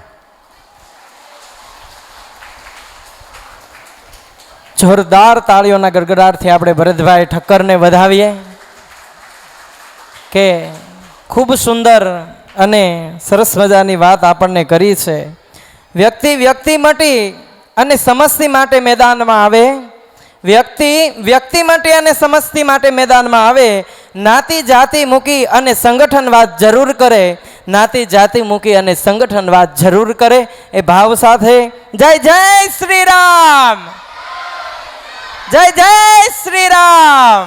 Speaker 1: જોરદાર તાળીઓના ગડગડાટથી આપણે ભરતભાઈ ઠક્કરને વધાવીએ કે ખૂબ સુંદર અને સરસ મજાની વાત આપણને કરી છે. વ્યક્તિ મટી અને સમસ્તી માટે મેદાનમાં આવે, વ્યક્તિ માટે અને સમસ્તી માટે મેદાનમાં આવે. નાતી જાતિ મૂકી અને સંગઠનવાદ જરૂર કરે, નાતી જાતિ મૂકી અને સંગઠનવાદ જરૂર કરે. એ ભાવ સાથે જય જય શ્રી રામ, જય જય શ્રી રામ.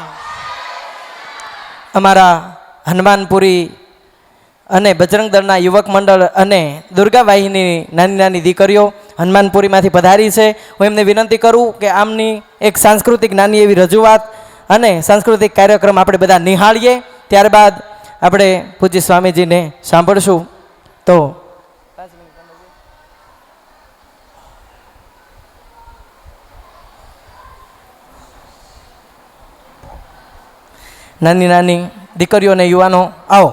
Speaker 1: અમારા હનુમાનપુરી અને બજરંગ દળના યુવક મંડળ અને દુર્ગા વાહિની નાની નાની દીકરીઓ હનુમાનપુરીમાંથી પધારી છે. હું એમને વિનંતી કરું કે આમની એક સાંસ્કૃતિક નાની એવી રજૂઆત અને સાંસ્કૃતિક કાર્યક્રમ આપણે બધા નિહાળીએ, ત્યારબાદ આપણે પૂજ્ય સ્વામીજીને સાંભળશું. તો નાની નાની દીકરીઓ અને યુવાનો આવો.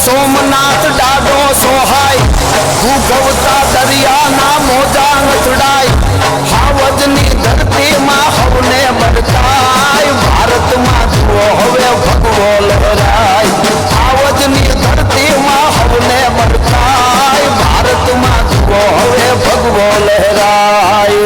Speaker 3: સોમનાથ ડાડો સોહાય ભૂગવતા દરિયાના મોજા નથડાય હાવજની ધરતીમાં હવને બરકાય ભારતમાં જુઓ હવે ભગવો લહેરાય હાવજની ધરતીમાં હવને બરકાય ભારતમાં જુઓ હવે ભગવો લહેરાય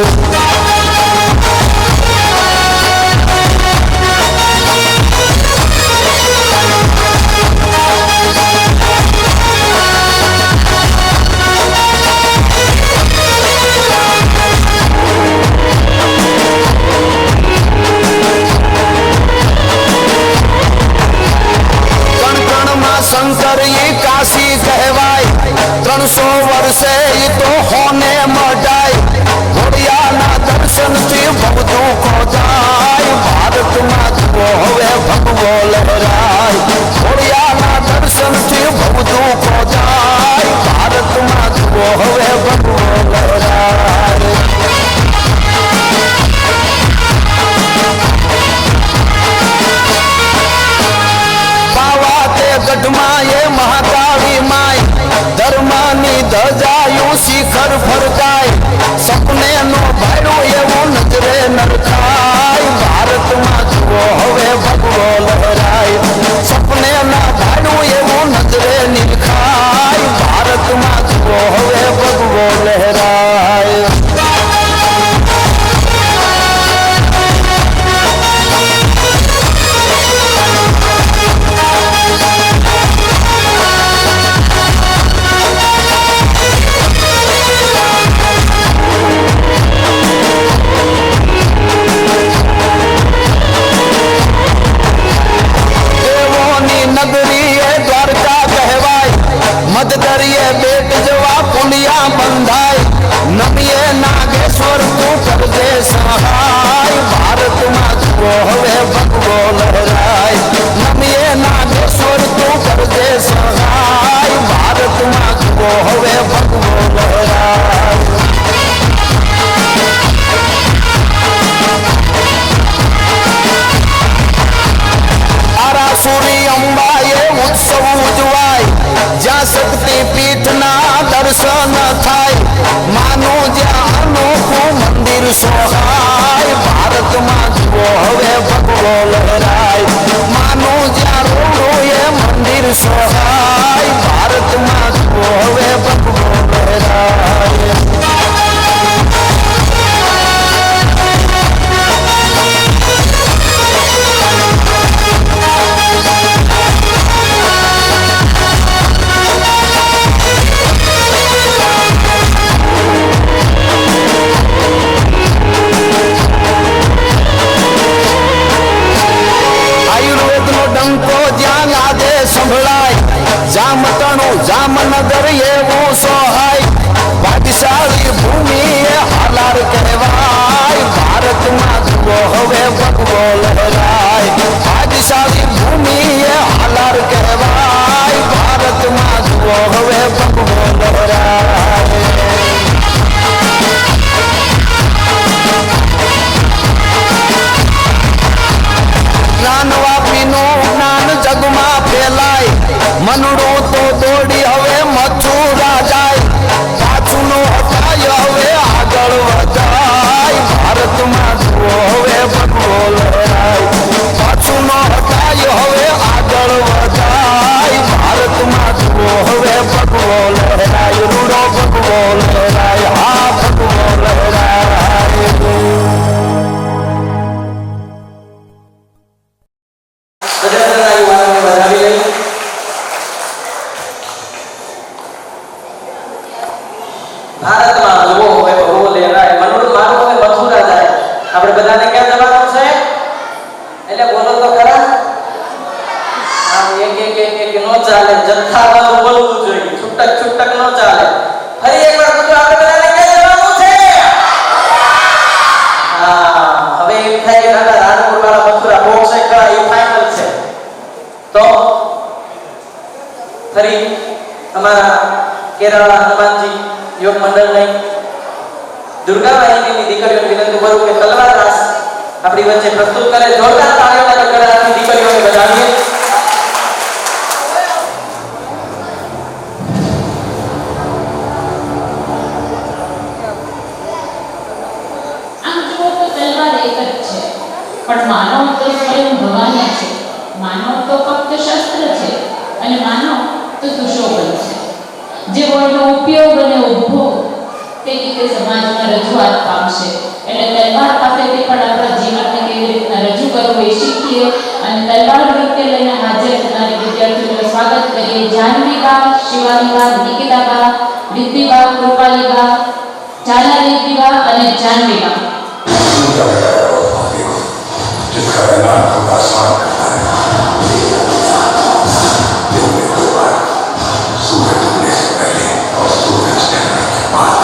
Speaker 3: શંકર એ કાશી કહેવાય 300 વર્ષે એ તો હોને મડાય ઘોડિયાના દર્શનથી બધું ખોજાય ભારતમાં જુઓ હવે ભગવો લહેરાય ઘોડિયાના દર્શનથી બધું ખોજાય ભારતમાં જુઓ હવે ભગવો લહેરાય ગઢમાં એ મહાકાળી માય ધર્મની ધજાયું શિખર ફરકાય સપને નો ભાડો એવો નજરે નરખાય ભારતમાં જુઓ હવે ભગવો લહેરાય સપને ના ભાડો એવો નજરે નિરખાય ભારતમાં જુઓ હવે ભગવો લહેરાય મધદરિયે બેટ જવા પુલિયા બંધાય નમીએ નાગેશ્વર તું કરજે સહાય ભારતમાં જુઓ હવે ભગવો લહેરાય નમીએ નાગેશ્વર તું કરજે સહાય ભારતમાં જુઓ હવે ભગવો લહેરાય આરાસુરી અંબાએ ઉત્સવ ઉજવાય જ્યાં શક્તિ પીઠના દર્શન થાય માનું જ્યાં અનોખું મંદિર સોહાય ભારતમાં જુઓ હવે ભગવો લહેરાય માનું જ્યાં રોડું એ મંદિર સોહાય ભારતમાં જુઓ હવે ભગવો લહેરાય મનડું તો દોડી હવે મથુરા જાય, પાછું નો હટાય હવે આગળ વધાય, ભારતમાં જુઓ હવે ભગવો લહેરાય, પાછું નો હટાય હવે આગળ વધાય, ભારતમાં જુઓ હવે ભગવો લહેરાય, રૂડો ભગવો લહેરાય, હા ભગવો લહેરાય.
Speaker 1: બજરંગદળના યુવાનોને વધાવી લઈ. ભારતમાં જુઓ હવે ભગવો લહેરાય, મનોડ મારું હવે મથુરા જાય. આપણે બધાને ક્યાં જવાનું છે? એટલે બોલો તો ખરા. આમ એક નો ચાલે, જથ્થાબંધ બોલવું જોઈએ, છૂટક છૂટક નો ચાલે. ફરી એકવાર પૂછો, આપણે બધાને ક્યાં જવાનું છે? હા, હવે એમ થાય કે દાદા રાણપુર વાળા મથુરા બોક્સ એ ખરા, એ ફાઇનલ છે. તો ફરી અમારા કેરળના હનુમાનજી યોગ મંડળની દુર્ગાવાહિનીની દીકરીઓને વિનંતી કરું કે તલવાર રાસ આપણી વચ્ચે પ્રસ્તુત કરે. જોરદાર તાળીઓના ગગડાટથી દીકરીઓને વધાવીએ.
Speaker 4: આમ જુઓ તો તલવાર એક જ છે, પણ માનવ તો સ્વયં ભગવાન છે. માનવ તો ફક્ત શસ્ત્ર છે અને માનવ તો સુશોભન છે. જે બળનો ઉપયોગ અને ઉપભોગ તે રીતે સમાજમાં રજૂઆત પામશે. એટલે તલવાર પાસેથી પણ આપણા જીવનને કેવી રીતના રજૂ કરવું એ શીખીએ અને તલવાર નૃત્ય લઈને હાજર થનારી વિદ્યાર્થીઓનું સ્વાગત કરીએ. જાહ્નવીબા, શિવાનીબા, નિકિતાબા, રિદ્ધિબા, કૃપાલીબા, ઝાલા રિદ્ધિબા અને જાહ્નવીબા.
Speaker 5: जिसका ऐलान खुद आसमान करता है, दिन में दो बार, सूरज उगने से पहले और सूरज ढलने के बाद.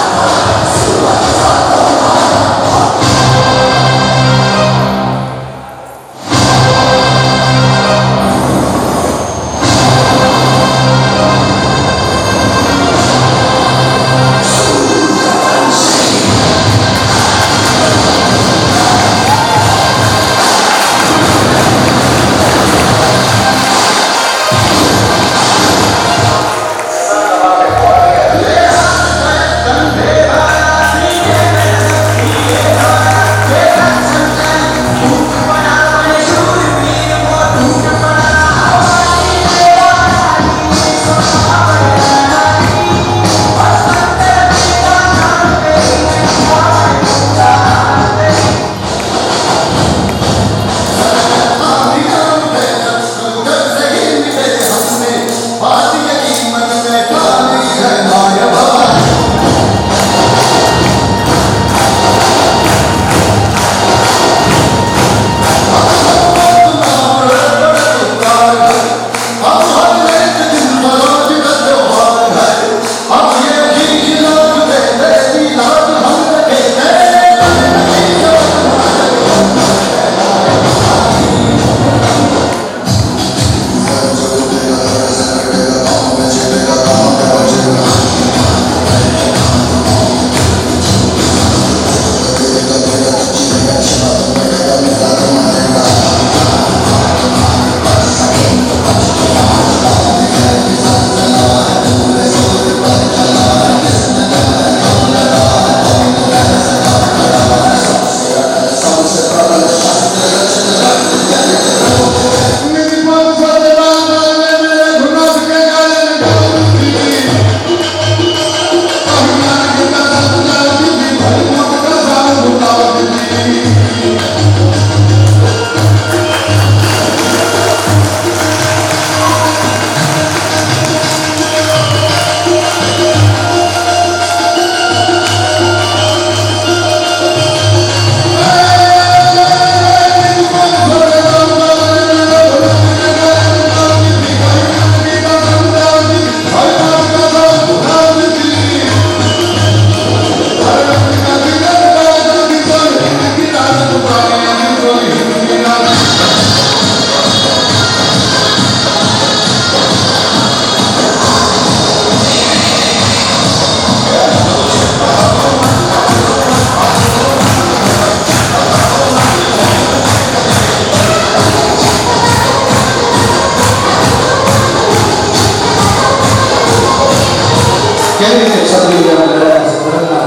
Speaker 6: કેવી રીતે ક્ષત્રિય લડાયા છે ધર્મના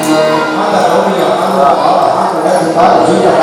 Speaker 6: દિનામાં માતા રોમિયા પાંડવા બાવા પાંડવા રાજી બાર જોયા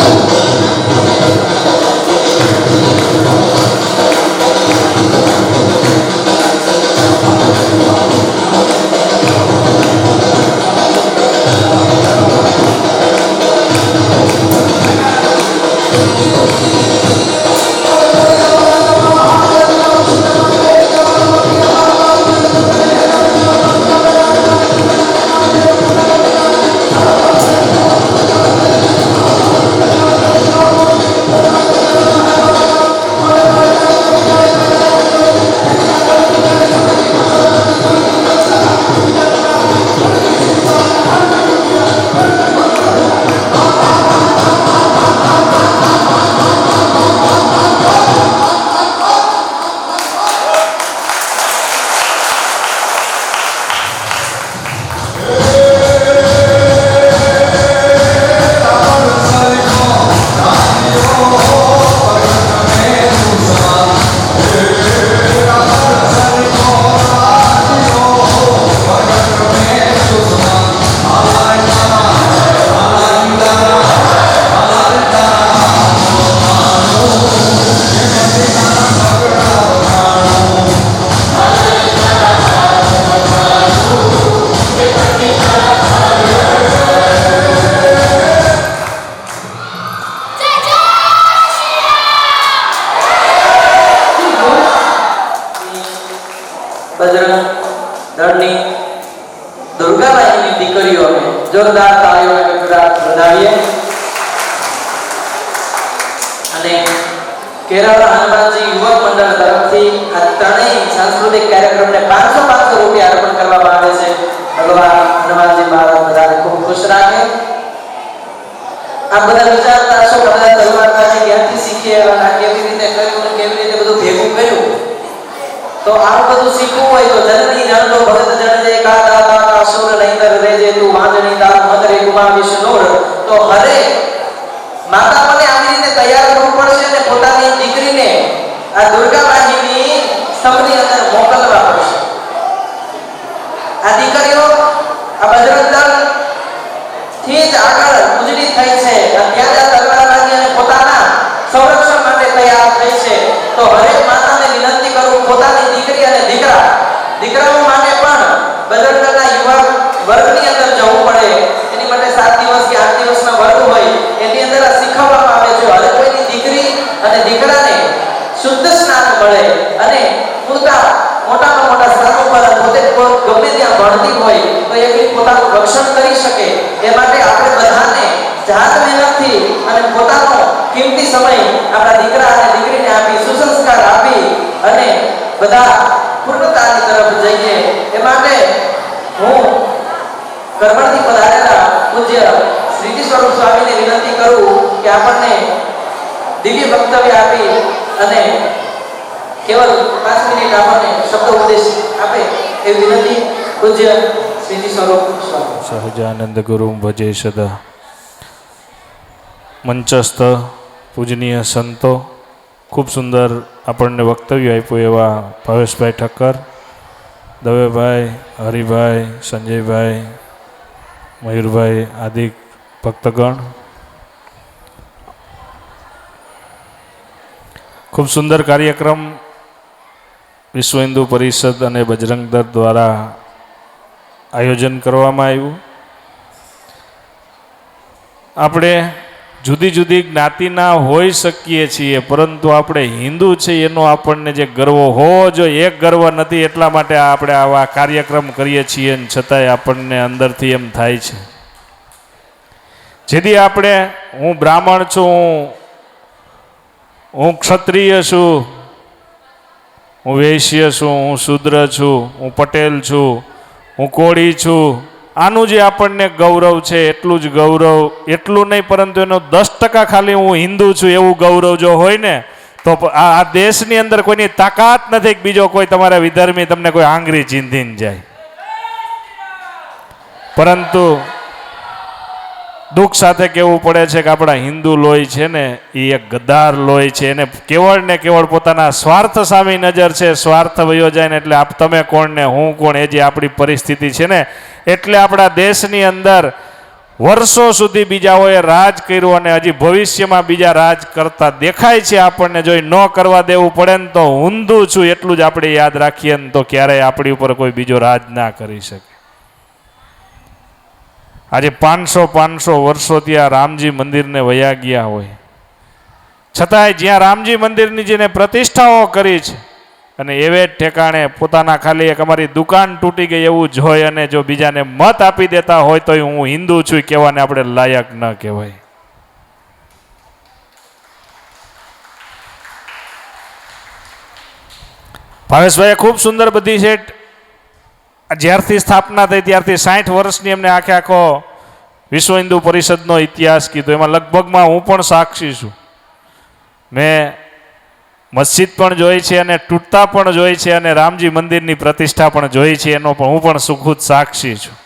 Speaker 1: બજરંગ દળની દુર્ગાબાઈની દીકરીઓને જોરદાર તાળીઓને ગગડાટ વધાવીએ અને કેરળ હનુમાનજી યુવક મંડળ તરફથી આ ત્રણેય સાંસ્કૃતિક કાર્યક્રમને 500 રૂપિયા અર્પણ કરવામાં આવે છે. ભગવાન હનુમાનજી મહારાજ બધાને ખૂબ ખુશ રાખે. આ બધા વિચારતા છો કે બધા તલવારબાજી ક્યાંથી શીખી આવ્યા, કેવી રીતે કર્યું અને કેવી રીતે બધું ભેગું કર્યું. તો આવું બધું શીખવું હોય તો જનની જાણતો ભગત જણજે કા દાતા કા સુર નહીંતર રેજે તું વાંજણી તાર મદરે ગુમા વિષ્ણુર. તો હરે માતા મને આવી રીતે તૈયાર કરવું પડશે અને પોતાની દીકરીને આ દુર્ગાબાઈની સ્તંભની અંદર મોકલવા પડશે. આ દીકરીઓ આ બજરંગ દળ થી જ આગળ ઉજળી થઈ છે, અત્યારે તલવારબાજી અને પોતાના સંરક્ષણ માટે તૈયાર થઈ છે. તો હરેક માતાને વિનંતી કરું, પોતાની દીકરી અને દીકરાઓ માટે પણ બજરંગ દળના યુવા વર્ગની અંદર જવું પડે. એની માટે 7 દિવસ કે 8 દિવસના વર્ગ હોય, એની અંદર આ શીખવવામાં આવે છે. હરેક કોઈની દીકરી અને દીકરાને શુદ્ધ સ્નાન મળે અને મોટામાં મોટા સ્થાનો પર પોતે ગમે ત્યાં ભણતી હોય તો એ પોતાનું રક્ષણ કરી શકે. એ માટે આપણે બધાને જાત મહેનતથી અને પોતાનો કિંમતી સમય આપણા દીકરા અને દીકરીને આપી સુસંસ્કાર આપી અને બધા પૂર્ણતાની તરફ જઈએ. એ માટે હું કરમણથી પધારેલા પૂજ્ય શ્રીજી સ્વરૂપ સ્વામીને વિનંતી કરું કે આપણને દિવ્ય વક્તવ્ય આપી અને કેવલ 5 મિનિટ આપણને શબ્દ ઉપદેશ આપે એવી વિનંતી પૂજ્ય શ્રીજી સ્વરૂપ સ્વામી.
Speaker 2: સહજાનંદ ગુરુ ભજે સદા. મંચસ્થ પૂજનીય સંતો, ખૂબ સુંદર આપણને વક્તવ્ય આપ્યું એવા ભાવેશભાઈ ઠક્કર, દવેભાઈ, હરિભાઈ, સંજયભાઈ, મયુરભાઈ આદિ ભક્તગણ, ખૂબ સુંદર કાર્યક્રમ વિશ્વ હિન્દુ પરિષદ અને બજરંગ દળ દ્વારા આયોજન કરવામાં આવ્યું. આપણે જુદી જુદી જ્ઞાતિના હોઈ શકીએ છીએ, પરંતુ આપણે હિન્દુ છે એનો આપણને જે ગર્વ હોવો જોઈએ એ ગર્વ નથી. એટલા માટે આપણે આવા કાર્યક્રમ કરીએ છીએ અને છતાંય આપણને અંદરથી એમ થાય છે. જેથી આપણે, હું બ્રાહ્મણ છું, હું ક્ષત્રિય છું, હું વૈશ્ય છું, હું શૂદ્ર છું, હું પટેલ છું, હું કોળી છું, આનું જે આપણને ગૌરવ છે એટલું જ ગૌરવ, એટલું નહીં પરંતુ એનો 10% ખાલી હું હિન્દુ છું એવું ગૌરવ જો હોય ને તો આ દેશની અંદર કોઈની તાકાત નથી કે બીજો કોઈ તમારા વિધર્મી તમને કોઈ આંગળી ચીંધીને જાય. પરંતુ
Speaker 7: દુઃખ સાથે કહેવું પડે છે કે આપણા હિન્દુ લોહી છે ને એ એક ગદ્દાર લોહી છે, એને કેવળ ને કેવળ પોતાના સ્વાર્થ સામે નજર છે, સ્વાર્થ વયો જાય ને એટલે તમે કોણ ને હું કોણ, એ જે આપણી પરિસ્થિતિ છે ને, એટલે આપણા દેશની અંદર વર્ષો સુધી બીજાઓએ રાજ કર્યું અને હજી ભવિષ્યમાં બીજા રાજ કરતા દેખાય છે આપણને. જો ન કરવા દેવું પડે ને તો ઊંધું છું એટલું જ આપણે યાદ રાખીએ ને તો ક્યારેય આપણી ઉપર કોઈ બીજો રાજ ના કરી શકે. આજે 500 વર્ષો ત્યાં રામજી મંદિરને વયા ગયા હોય છતાંય જ્યાં રામજી મંદિરની જેને પ્રતિષ્ઠાઓ કરી છે અને એવે જ ઠેકાણે પોતાના ખાલી એક અમારી દુકાન તૂટી ગઈ એવું જોઈ અને જો બીજાને મત આપી દેતા હોય તો હું હિન્દુ છું કહેવાને આપણે લાયક ન કહેવાય. ભાવેશભાઈએ ખૂબ સુંદર બધી છે. જ્યારથી સ્થાપના થઈ ત્યારથી 60 વર્ષની એમને આખો વિશ્વ હિન્દુ પરિષદનો ઇતિહાસ કીધો. એમાં લગભગમાં હું પણ સાક્ષી છું. મેં મસ્જિદ પણ જોઈ છે અને તૂટતા પણ જોઈ છે અને રામજી મંદિરની પ્રતિષ્ઠા પણ જોઈ છે. એનો પણ હું પણ સુખદ સાક્ષી છું.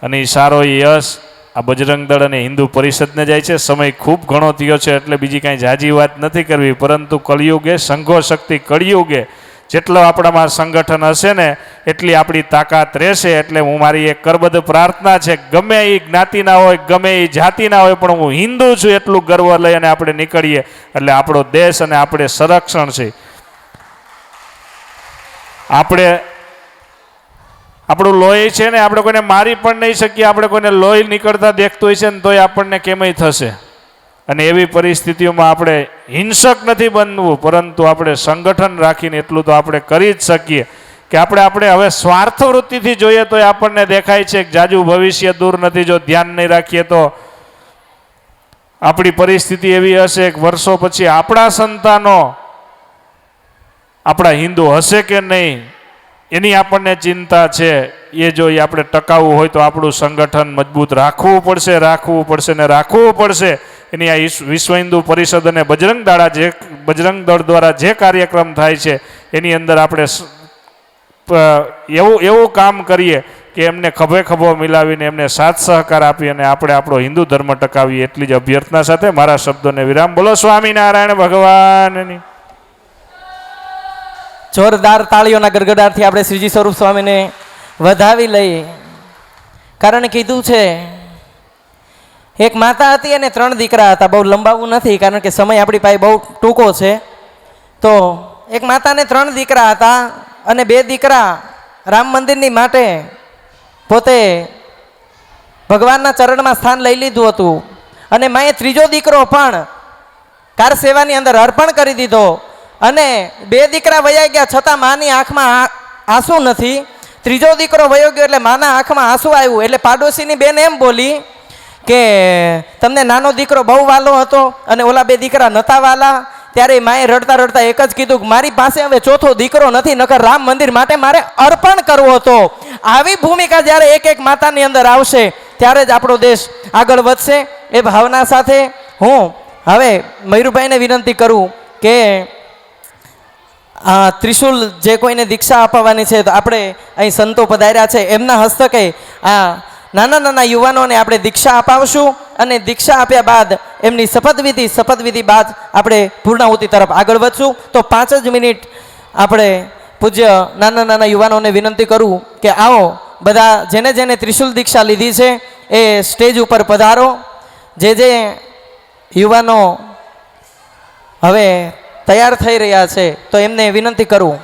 Speaker 7: અને સારો યશ આ બજરંગ દળ અને હિન્દુ પરિષદને જાય છે. સમય ખૂબ ઘણો થયો છે એટલે બીજી કાંઈ જાજી વાત નથી કરવી, પરંતુ કળિયુગે સંઘો શક્તિ કળિયુગે જેટલો આપણામાં સંગઠન હશે ને એટલી આપણી તાકાત રહેશે. એટલે હું મારી એક કરબદ્ધ પ્રાર્થના છે, ગમે એ જ્ઞાતિના હોય ગમે એ જાતિના હોય પણ હું હિન્દુ છું એટલું ગર્વ લઈ અને આપણે નીકળીએ એટલે આપણો દેશ અને આપણે સંરક્ષણ છે. આપણું લોહી છે ને આપણે કોઈને મારી પણ નહીં શકીએ. આપણે કોઈને લોહી નીકળતા દેખતું હોય છે ને તોય આપણને કેમય થશે. અને એવી પરિસ્થિતિઓમાં આપણે હિંસક નથી બનવું, પરંતુ આપણે સંગઠન રાખીને એટલું તો આપણે કરી જ શકીએ કે આપણે હવે સ્વાર્થ વૃત્તિથી જોઈએ તો આપણને દેખાય છે કે જાજુ ભવિષ્ય દૂર નથી. જો ધ્યાન નહીં રાખીએ તો આપણી પરિસ્થિતિ એવી હશે કે વર્ષો પછી આપણા સંતાનો આપણા હિન્દુ હશે કે નહીં એની આપણને ચિંતા છે. એ જો આપણે ટકાવવું હોય તો આપણું સંગઠન મજબૂત રાખવું પડશે. એની આ વિશ્વ હિન્દુ પરિષદ અને બજરંગ દળ દ્વારા જે કાર્યક્રમ થાય છે એની અંદર આપણે એવું કામ કરીએ કે એમને ખભે ખભો મિલાવીને એમને સાથ સહકાર આપી અને આપણે આપણો હિન્દુ ધર્મ ટકાવીએ. એટલી જ અભ્યર્થના સાથે મારા શબ્દોને વિરામ. બોલો સ્વામિનારાયણ ભગવાનની.
Speaker 1: જોરદાર તાળીઓના ગડગડાટથી આપણે શ્રીજી સ્વરૂપ સ્વામીને વધાવી લઈએ. કારણ કીધું છે એક માતા હતી અને 3 દીકરા હતા. બહુ લંબાવવું નથી કારણ કે સમય આપણી પાસે બહુ ટૂંકો છે. તો એક માતાને 3 દીકરા હતા અને 2 દીકરા રામ મંદિરની માટે પોતે ભગવાનના ચરણમાં સ્થાન લઈ લીધું હતું અને માએ 3જો દીકરો પણ કાર સેવાની અંદર અર્પણ કરી દીધો. અને 2 દીકરા વયા ગયા છતાં માની આંખમાં આંસુ નથી. 3જો દીકરો વયો ગયો એટલે માના આંખમાં આંસુ આવ્યું. એટલે પાડોશીની બેન એમ બોલી કે તમને નાનો દીકરો બહુ વાલો હતો અને ઓલા 2 દીકરા નતા વાલા. ત્યારે માએ રડતા રડતા એક જ કીધું કે મારી પાસે હવે 4થો દીકરો નથી, નકર રામ મંદિર માટે મારે અર્પણ કરવો હતો. આવી ભૂમિકા જ્યારે એક માતાની અંદર આવશે ત્યારે જ આપણો દેશ આગળ વધશે. એ ભાવના સાથે હું હવે મયુરભાઈને વિનંતી કરું કે ત્રિશુલ જે કોઈને દીક્ષા અપાવવાની છે તો આપણે અહીં સંતો પધાર્યા છે એમના હસ્તકે આ નાના યુવાનોને આપણે દીક્ષા અપાવશું અને દીક્ષા આપ્યા બાદ એમની શપથવિધિ બાદ આપણે પૂર્ણાહુતિ તરફ આગળ વધશું. તો 5 જ મિનિટ આપણે પૂજ્ય નાના યુવાનોને વિનંતી કરું કે આવો બધા જેને ત્રિશુલ દીક્ષા લીધી છે એ સ્ટેજ ઉપર પધારો. જે યુવાનો હવે તૈયાર થઈ રહ્યા છે તો એમને વિનંતી કરું.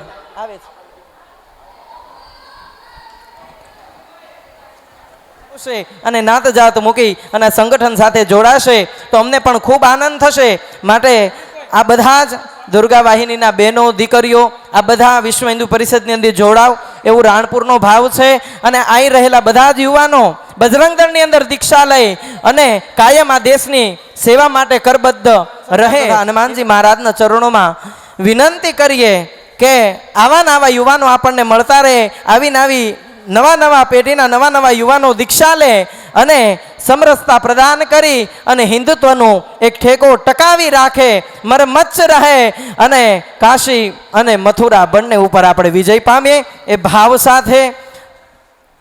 Speaker 1: અને નાત જાત મૂકી અને સંગઠન સાથે જોડાશે તો અમને પણ ખૂબ આનંદ થશે. માટે આ બધા જ દુર્ગા વાહિનીના બહેનો દીકરીઓ આ બધા વિશ્વ હિન્દુ પરિષદની અંદર જોડાવ એવું રાણપુરનો ભાવ છે. અને અહીં રહેલા બધા જ યુવાનો બજરંગ દળની અંદર દીક્ષા લઈ અને કાયમ આ દેશની સેવા માટે કરબદ્ધ રહે. હનુમાનજી મહારાજના ચરણોમાં વિનંતી કરીએ કે આવા યુવાનો આપણને મળતા રહે. આવી નવા પેઢીના નવા યુવાનો દીક્ષા લે અને સમરસતા પ્રદાન કરી અને હિન્દુત્વનો એક ઠેકો ટકાવી રાખે, મરમચ્છ રહે અને કાશી અને મથુરા બંને ઉપર આપણે વિજય પામીએ. એ ભાવ સાથે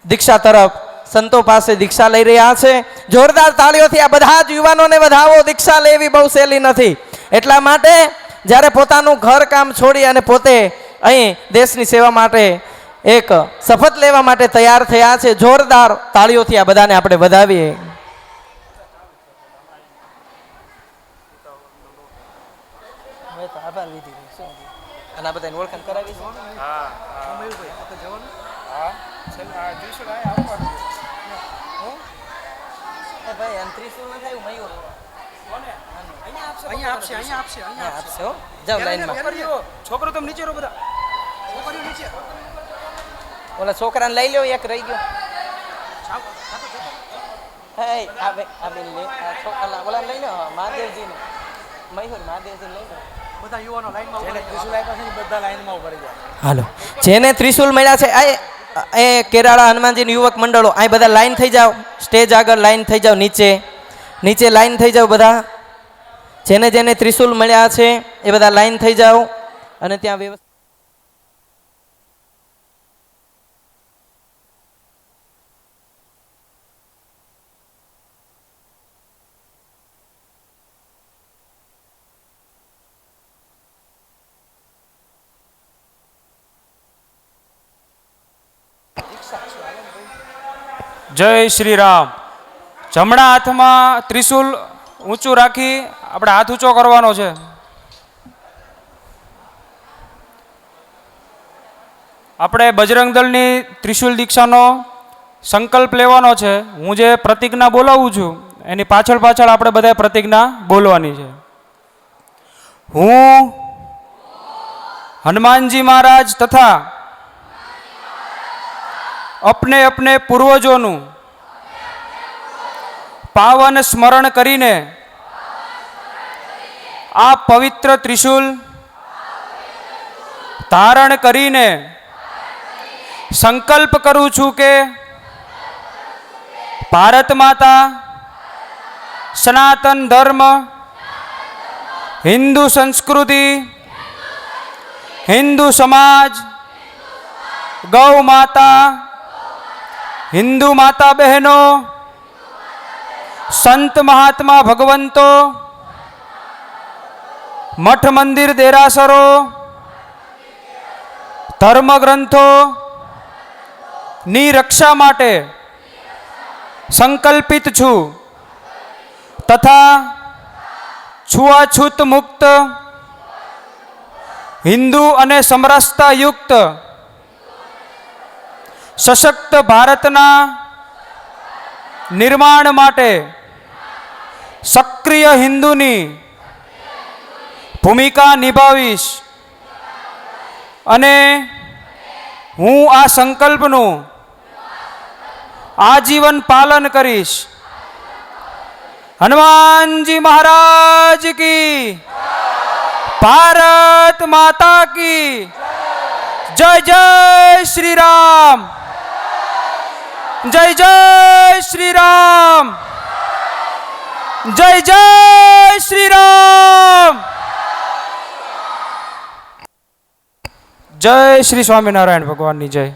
Speaker 1: દીક્ષા તરફ સંતો પાસે દીક્ષા લઈ રહ્યા છે. જોરદાર તાળીઓથી આ બધા જ યુવાનોને વધાવો. દીક્ષા લેવી બહુ સહેલી નથી. એટલા માટે જ્યારે પોતાનું ઘર કામ છોડી અને પોતે અહીં દેશની સેવા માટે એક શપથ લેવા માટે તૈયાર થયા છે. જોરદાર તાળીઓથી આ બધાને આપણે વધાવીએ.
Speaker 8: છોકરો તમે નીચે રહો, બધા છોકરીઓ નીચે.
Speaker 1: ઓલા છોકરાને લઈ લ્યો, એક રહી ગયો. ઓલા લઈ લો મહાદેવજીને, મયુર મહાદેવજીને લઈ લો.
Speaker 8: બધા યુવાનો લાઈનમાં ઉભા રહ્યા.
Speaker 1: હાલો, જેને ત્રિશુલ મળ્યા છે એ કેરાળા હનુમાનજી યુવક મંડળો અહીં બધા લાઈન થઈ જાઓ. સ્ટેજ આગળ લાઈન થઈ જાઓ. નીચે લાઈન થઈ જાઓ બધા. જેને જેને ત્રિશુલ મળ્યા છે એ બધા લાઈન થઈ જાઓ અને ત્યાં વ્યવસ્થિત
Speaker 8: જય શ્રી રામ. જમણા હાથમાં ત્રિશુલ ઊંચું રાખી આપણે હાથ ઊંચો કરવાનો છે. આપણે બજરંગ દળની ત્રિશુલ દીક્ષાનો સંકલ્પ લેવાનો છે. હું જે પ્રતિજ્ઞા બોલાવું છું એની પાછળ આપણે બધા પ્રતિજ્ઞા બોલવાની છે. હું હનુમાનજી મહારાજ તથા अपने पूर्वजों पावन स्मरण करीने आ पवित्र त्रिशूल धारण करीने संकल्प करूं छूं के भारत माता सनातन धर्म हिंदू संस्कृति हिंदू समाज गौ माता हिंदू माता बहनों संत महात्मा भगवंतों मठ मंदिर देरासरों धर्म ग्रंथों नी रक्षा माटे संकल्पित छूं तथा छुआछूत मुक्त हिंदू अने समरसता युक्त सशक्त भारतना निर्माण माटे सक्रिय हिंदूनी भूमिका निभावीश अने हूँ आ संकल्पनु आजीवन पालन करीश. हनुमान जी महाराज की, भारत माता की जय. जय श्री राम. जय जय श्री राम. जय जय श्री राम. जय श्री स्वामीनारायण भगवान की जय.